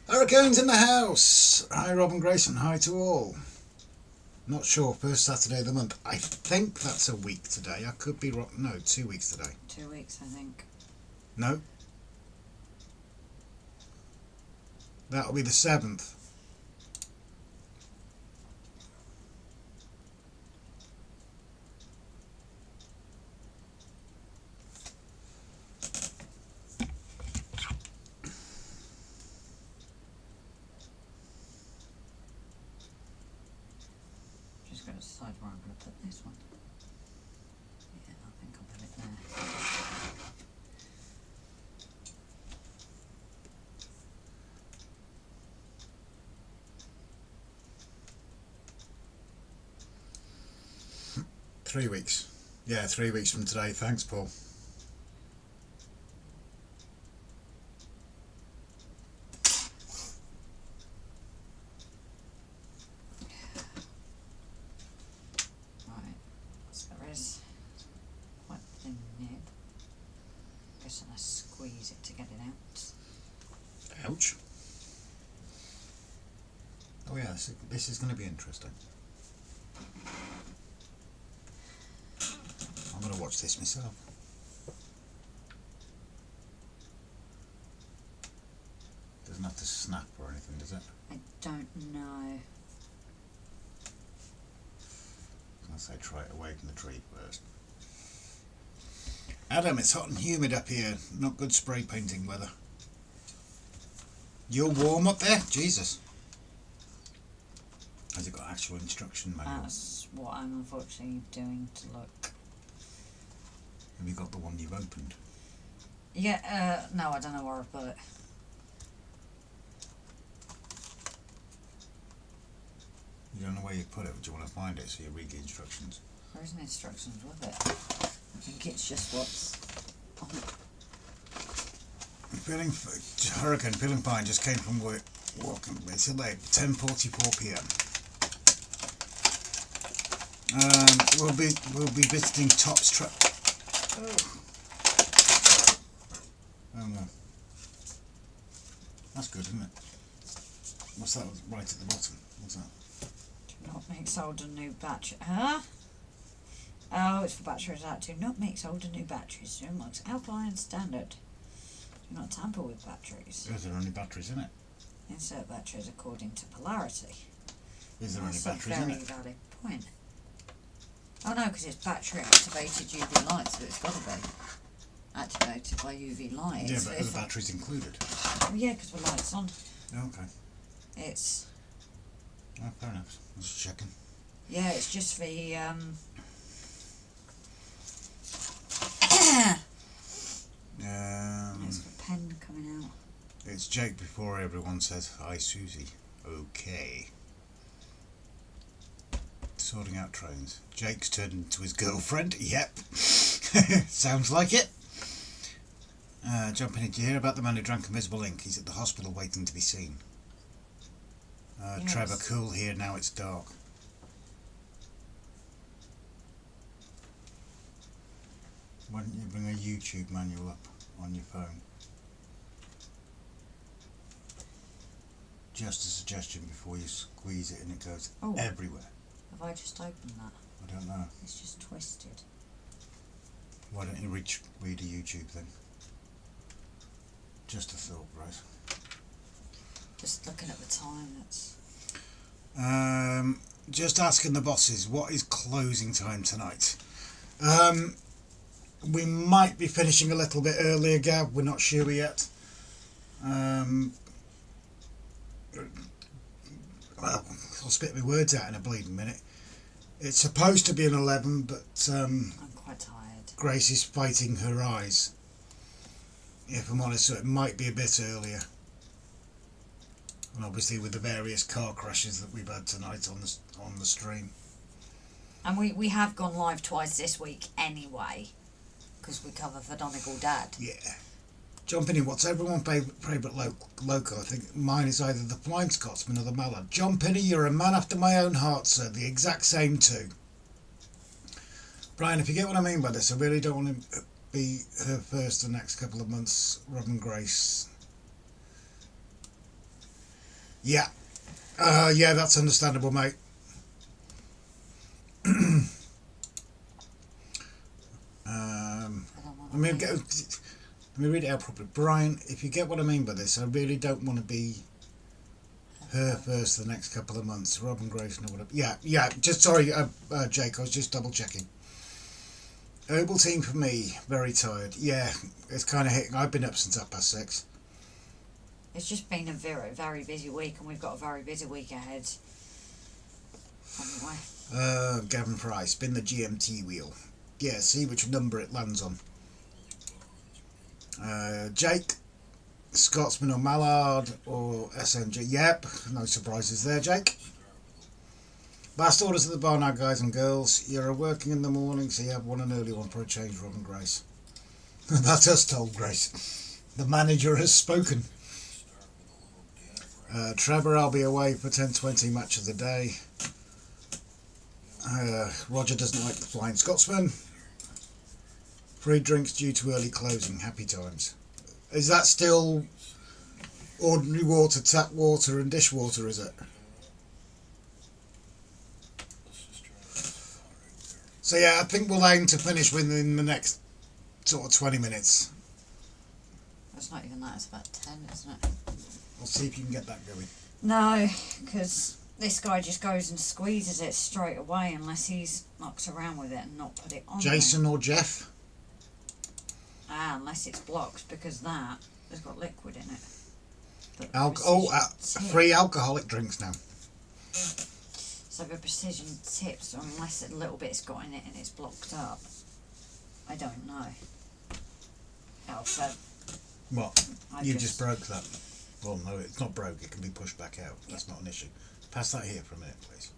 Hurricanes in the house! Hi Rob and Grayson, hi to all. Not sure, first Saturday of the month. I think that's a week today. I could be wrong. No, 2 weeks today. 2 weeks, I think. No. That'll be the 7th. Just got to decide where I'm going to put this one. Yeah, I think I'll put it there. 3 weeks. Yeah, 3 weeks from today. Thanks, Paul. Right, so there is quite thin nib. Guess I squeeze it to get it out. Ouch. Oh yeah, this is going to be interesting. I'm going to watch this myself. Doesn't have to snap or anything, does it? I don't know. I'll say try it away from the tree first. Adam, it's hot and humid up here. Not good spray painting weather. You're warm up there? Jesus. Has it got actual instruction manual? That's what I'm unfortunately doing to look. Have you got the one you've opened? Yeah, no, I don't know where I've put it. You don't know where you put it, but you want to find it, so you read the instructions. There isn't instructions with it. I think it's just what's on it. Hurricane feeling fine. Just came from work. Walking. It's late. 10:44 p.m. We'll be visiting Top's truck. Oh no. That's good, isn't it? What's that right at the bottom? What's that? Do not mix old and new battery. Huh? Oh, it's for batteries out. Do not mix old and new batteries. Do not mix alkaline standard. Do not tamper with batteries. Is there only batteries in it? Insert batteries according to polarity. Is there That's only batteries in a very it? valid point. Oh no, because it's battery activated UV light, so it's got to be activated by UV light. Yeah, So but are if the batteries included? Oh yeah, because the light's on. Okay. It's Oh, fair enough. I was just checking. yeah, it's just the There's the pen coming out. It's Jake before everyone says hi, Susie. Okay. Sorting out trains. Jake's turned into his girlfriend. Yep. Sounds like it. Jumping in. Did you hear about the man who drank invisible ink? He's at the hospital waiting to be seen. Yes. Trevor, cool here, now it's dark. Why don't you bring a YouTube manual up on your phone? Just a suggestion before you squeeze it and it goes everywhere. Have I just opened that? I don't know. It's just twisted. Why don't you read a YouTube thing? Just a thought, right? Just looking at the time, that's... Just asking the bosses, what is closing time tonight? We might be finishing a little bit earlier, Gav. We're not sure yet. Well, I'll spit my words out in a bleeding minute. It's supposed to be an 11, but I'm quite tired. Grace is fighting her eyes. If I'm honest, so it might be a bit earlier. And obviously with the various car crashes that we've had tonight on the stream. And we have gone live twice this week anyway, because we cover for Donegal Dad. Yeah. Jumping in, what's everyone's favourite local? I think mine is either the Flying Scotsman or the Mallard. John Penny, you're a man after my own heart, sir. The exact same too. Brian, if you get what I mean by this, I really don't want to be her first the next couple of months. Robin Grace. Yeah. Yeah, that's understandable, mate. Let me read it out properly. Brian, if you get what I mean by this, I really don't want to be her first the next couple of months. Robin Grace, no, whatever. Yeah, just sorry, Jake, I was just double checking. Herbal team for me, very tired. Yeah, it's kind of hitting. I've been up since 6:30. It's just been a very, very busy week, and we've got a very busy week ahead. Anyway. Gavin Fry, spin the GMT wheel. Yeah, see which number it lands on. Jake, Scotsman or Mallard or SNG. Yep, no surprises there, Jake. Last orders at the bar now, guys and girls. You're working in the morning, so you have an early one for a change, Robin Grace. That's us told, Grace. The manager has spoken. Trevor, I'll be away for 10:20 match of the day. Roger doesn't like the Flying Scotsman. Free drinks due to early closing. Happy times. Is that still ordinary water, tap water and dishwater, is it? So yeah, I think we'll aim to finish within the next sort of 20 minutes. It's not even that, it's about 10, isn't it? We'll see if you can get that going. No, because this guy just goes and squeezes it straight away unless he's mucked around with it and not put it on Jason or Jeff? Unless it's blocked, because that has got liquid in it. Free alcoholic drinks now. So the precision tips, unless a little bit's got in it and it's blocked up. I don't know. Alfred. What? You just broke that. Well, no, it's not broke. It can be pushed back out. That's not an issue. Pass that here for a minute, please.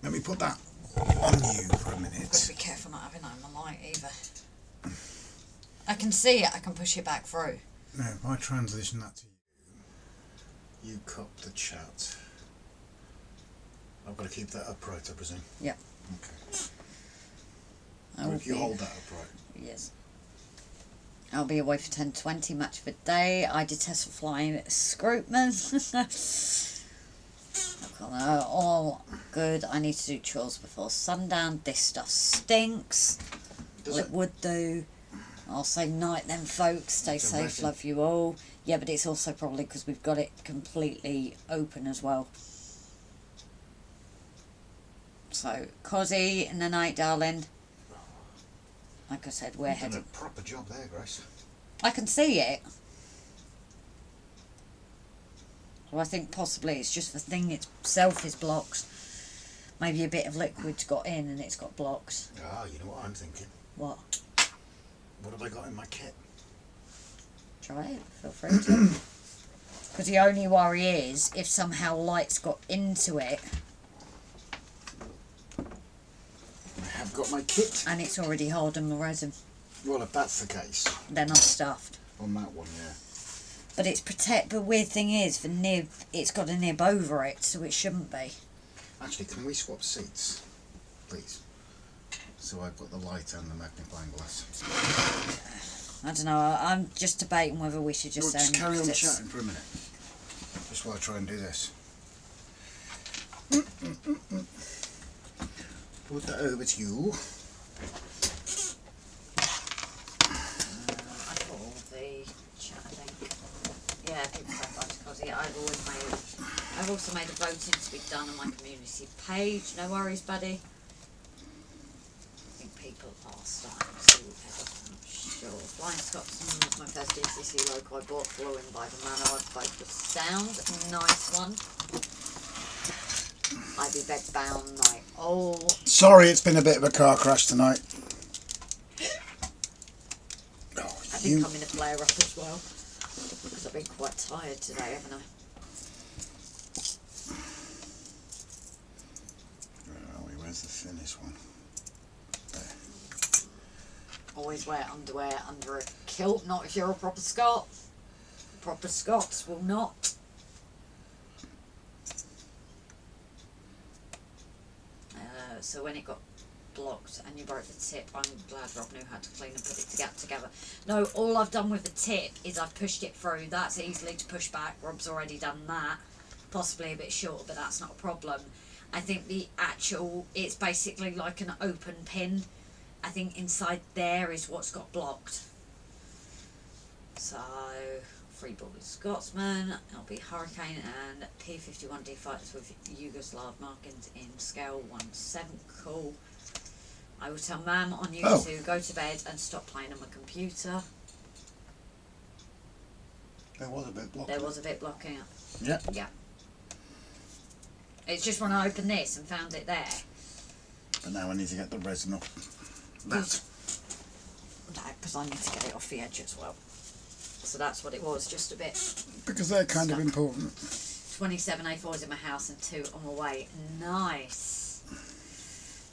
Let me put that on you for a I've got to minute. be careful not having that in my light either. I can see it, I can push it back through. No, if I transition that to you. You cop the chat. I've got to keep that upright, I presume. Yep. Okay. I Or will if you be- hold that upright. Yes. I'll be away for 10:20, match of the day. I detest flying scrutman. All good. I need to do chores before sundown. This stuff stinks. Does Well, it? it would do. I'll say night then, folks. Stay It's a safe. resin. Love you all. Yeah, but it's also probably because we've got it completely open as well. So, cozy in the night, darling. Like I said, we're You've done heading. a proper job there, Grace. I can see it. Well, I think possibly it's just the thing itself is blocked. Maybe a bit of liquid's got in and it's got blocked. Ah, you know what I'm thinking? What? What have I got in my kit? Try it. Feel free to. Because the only worry is if somehow light's got into it I have got my kit. and it's already hardened the resin, Well, if that's the case, then I'm stuffed. on that one, yeah. But it's protect. The weird thing is the nib. It's got a nib over it, so it shouldn't be. Actually, can we swap seats, please? So I've got the light and the magnifying glass. I don't know. I'm just debating whether we should just. Well, just carry on it's- chatting for a minute. Just while I try and do this. Put that over to you. I got all the chat, I think. Yeah, people say because I've also made a voting to be done on my community page. No worries, buddy. I think people are starting to sure. Flying Scotsman was my first DCC local. I bought Blue in by the Manor. I spoke with sound. Nice one. I'd be bed bound like Sorry, it's been a bit of a car crash tonight. Oh, I think I'm in a flare up as well. Because I've been quite tired today, haven't I? Where are we? Where's the thinnest one? Always wear underwear under a kilt, not if you're a proper Scot. Proper Scots will not. So when it got blocked and you broke the tip, I'm glad Rob knew how to clean and put it together. No, all I've done with the tip is I've pushed it through. That's easily to push back. Rob's already done that. Possibly a bit short, but that's not a problem. I think the actual, it's basically like an open pin. I think inside there is what's got blocked. So, Freeball is Scotsman, LB Hurricane, and P51D fighters with Yugoslav markings in scale 1/7. Cool. I will tell Mam on you to go to bed and stop playing on my computer. There was a bit blocked. There was a bit blocking up. Yeah. Yeah. It's just when I opened this and found it there. But now I need to get the resin off that. No, because I need to get it off the edge as well. So that's what it was, just a bit. Because they're kind of Stuck. important. 27 A4s in my house and 2 on my way. Nice.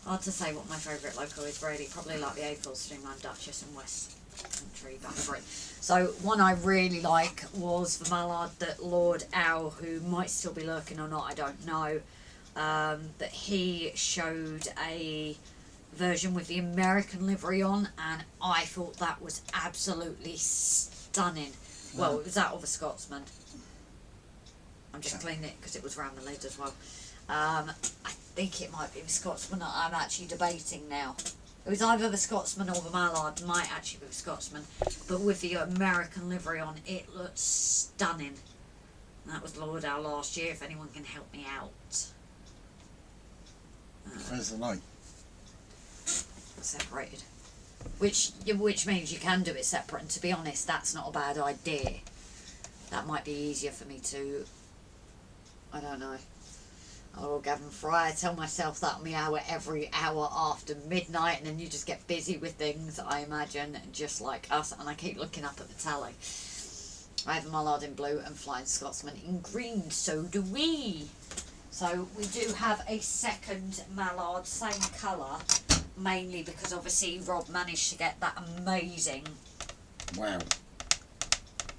Hard to say what my favourite local is really. Probably like the A4 Streamline Duchess and West Country Battery. So one I really like was the mallard that Lord Owl, who might still be lurking or not, I don't know, that he showed a version with the American livery on, and I thought that was absolutely stunning. Well, it was that of a Scotsman. I'm just cleaning it because it was round the lid as well. I think it might be the Scotsman. I'm actually debating now. It was either the Scotsman or the Mallard. Might actually be the Scotsman. But with the American livery on, it looked stunning. And that was Lord Owl last year, if anyone can help me out. Where's the light? Separated. Which means you can do it separate, and to be honest, that's not a bad idea. That might be easier for me to, I don't know. Oh, Gavin Fry, I tell myself that on the hour every hour after midnight, and then you just get busy with things, I imagine, just like us, and I keep looking up at the tally. I have a Mallard in blue and Flying Scotsman in green, so do we. So we do have a second mallard, same colour, mainly because obviously Rob managed to get that amazing. Wow.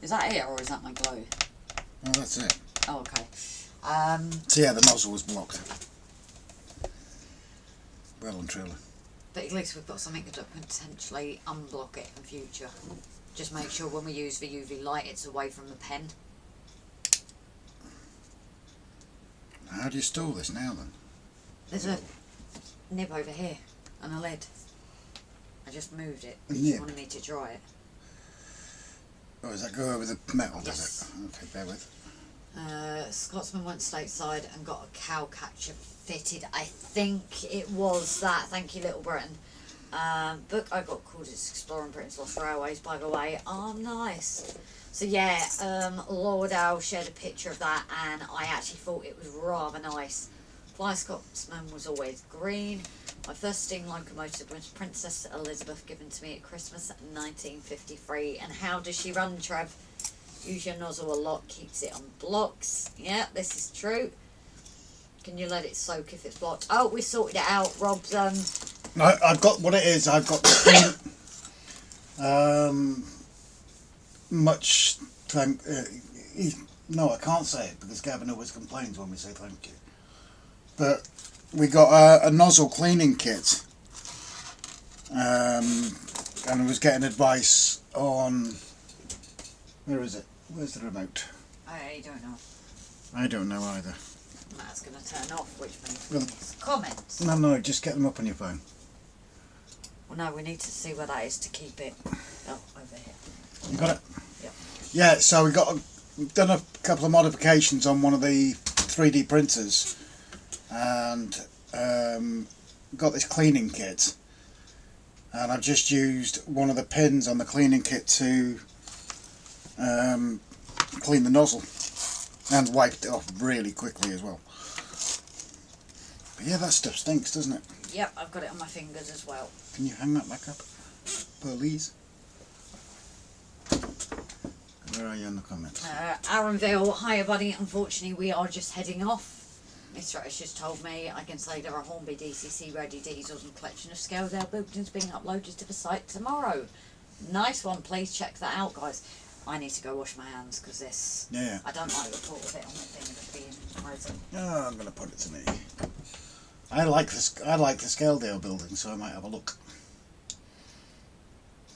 Is that it or is that my glow? Oh, that's it. Oh, okay. So yeah, the nozzle was blocked. Well and truly. But at least we've got something to potentially unblock it in future. Just make sure when we use the UV light it's away from the pen. How do you store this now then? There's a nib over here and a lid. I just moved it. A You nib? wanted me to dry it. Oh, does that go over the metal, does Yes. it? Okay, bear with. Scotsman went stateside and got a cow catcher fitted. I think it was that. Thank you, Little Britain. Book I got called is Exploring Britain's Lost Railways, by the way. Oh, nice. So yeah, Lauderdale shared a picture of that, and I actually thought it was rather nice. Fly Scotsman was always green. My first steam locomotive was Princess Elizabeth, given to me at Christmas 1953. And how does she run, Trev? Use your nozzle a lot, keeps it on blocks. Yeah, this is true. Can you let it soak if it's blocked? Oh, we sorted it out. Rob's I've got what it is. I've got much thank. No, I can't say it because Gavin always complains when we say thank you. But we got a nozzle cleaning kit, and I was getting advice on. Where is it? Where's the remote? I don't know. I don't know either. That's going to turn off, which means Well- it's comments. No, just get them up on your phone. Well, no, we need to see where that is to keep it. Oh, over here. You got it? Yep. Yeah, so we've done a couple of modifications on one of the 3D printers, and got this cleaning kit, and I've just used one of the pins on the cleaning kit to clean the nozzle, and wiped it off really quickly as well. But yeah, that stuff stinks, doesn't it? Yep, I've got it on my fingers as well. Can you hang that back up, please? Where are you in the comments? Aaronville, hiya buddy, unfortunately we are just heading off. Mr. has just told me I can say there are Hornby DCC ready diesels and collection of scaled out buildings being uploaded to the site tomorrow. Nice one, please check that out, guys. I need to go wash my hands because this, Yeah. I don't like the thought of it on the thing of being present. Oh, I'm going to put it to me. I like the Scaledale building, so I might have a look.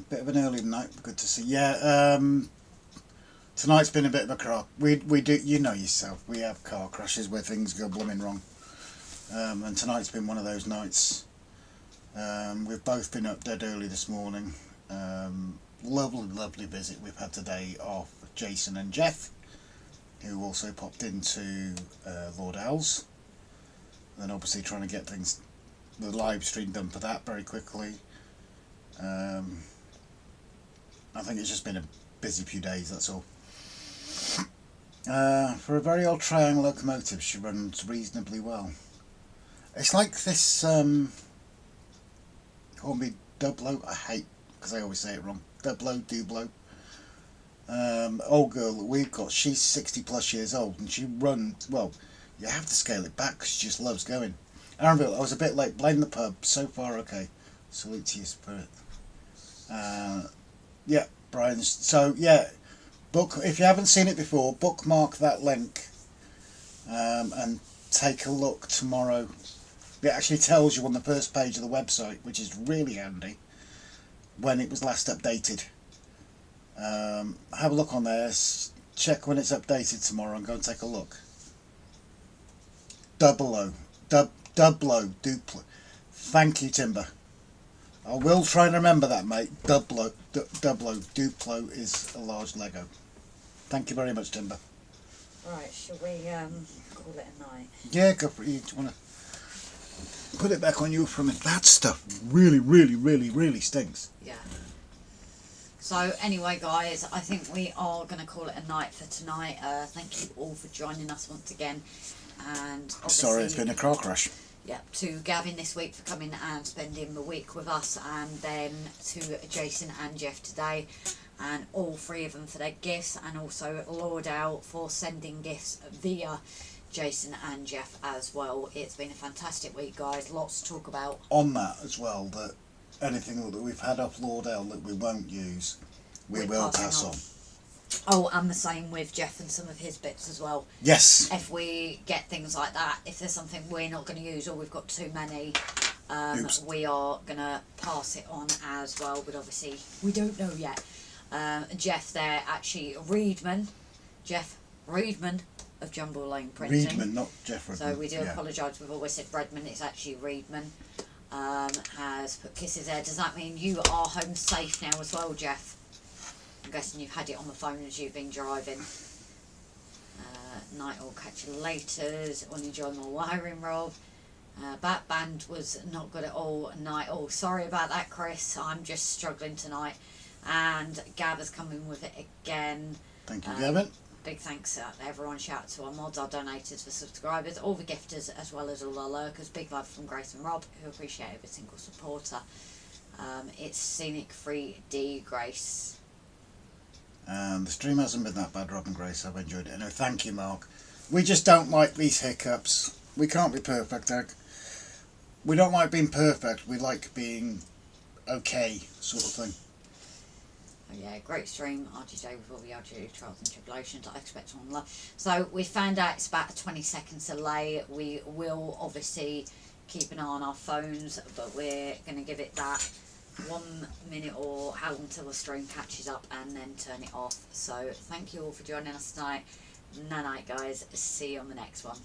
Bit of an early night, good to see. Yeah, tonight's been a bit of a car. We do, you know yourself. We have car crashes where things go blooming wrong, and tonight's been one of those nights. We've both been up dead early this morning. Lovely visit we've had today of Jason and Jeff, who also popped into Lord Owl's. Then obviously trying to get things, the live stream done for that very quickly. I think it's just been a busy few days, that's all. For a very old Triangle locomotive, she runs reasonably well. It's like this Hornby Dublo, I hate because I always say it wrong. Dublo. Old girl that we've got, she's 60 plus years old and she runs, well, you have to scale it back because she just loves going. Aaronville, I was a bit late, blame the pub, so far okay. Salute to your spirit. Yeah, Brian's, so yeah, if you haven't seen it before, bookmark that link and take a look tomorrow. It actually tells you on the first page of the website, which is really handy, when it was last updated. Have a look on there, check when it's updated tomorrow and go and take a look. Dublo. Thank you, Timber. I will try and remember that, mate. Dublo. Duplo is a large Lego. Thank you very much, Timber. Right, shall we call it a night? Yeah, go for it. You want to put it back on you for a minute. That stuff really stinks. Yeah. So anyway, guys, I think we are going to call it a night for tonight. Thank you all for joining us once again. And Sorry, it's been a car crash. Yeah, to Gavin this week for coming and spending the week with us, and then to Jason and Jeff today, and all three of them for their gifts, and also Lauderdale for sending gifts via Jason and Jeff as well. It's been a fantastic week, guys. Lots to talk about. On that as well, that anything that we've had off Lordell that we won't use, we will pass on. Oh, and the same with Jeff and some of his bits as well. Yes. If we get things like that, if there's something we're not going to use or we've got too many, we are going to pass it on as well. But obviously, we don't know yet. Jeff there, actually, Jeff Reedman of Jumble Lane Printing. Reedman, not Jeff Reedman. So we do apologise, we've always said Redman, it's actually Reedman. Has put kisses there. Does that mean you are home safe now as well, Jeff? I'm guessing you've had it on the phone as you've been driving. Night all, catch you later. Want to join my wiring, Rob? Bat band was not good at all. Night all. Sorry about that, Chris. I'm just struggling tonight. And Gab has come in with it again. Thank you, Gavin. Big thanks out to everyone. Shout out to our mods, our donators, the subscribers, all the gifters, as well as all our lurkers. Big love from Grace and Rob, who appreciate every single supporter. It's Scenic 3D, Grace. The stream hasn't been that bad, Rob and Grace. I've enjoyed it. Anyway, thank you, Mark. We just don't like these hiccups. We can't be perfect, Doug. We don't like being perfect. We like being okay, sort of thing. Oh yeah, great stream. RGJ with all the RGJ trials and tribulations I expect on love. So we found out it's about a 20-second delay. We will obviously keep an eye on our phones, but we're going to give it that 1 minute or how long until the stream catches up and then turn it off. So thank you all for joining us tonight. Night night, guys. See you on the next one.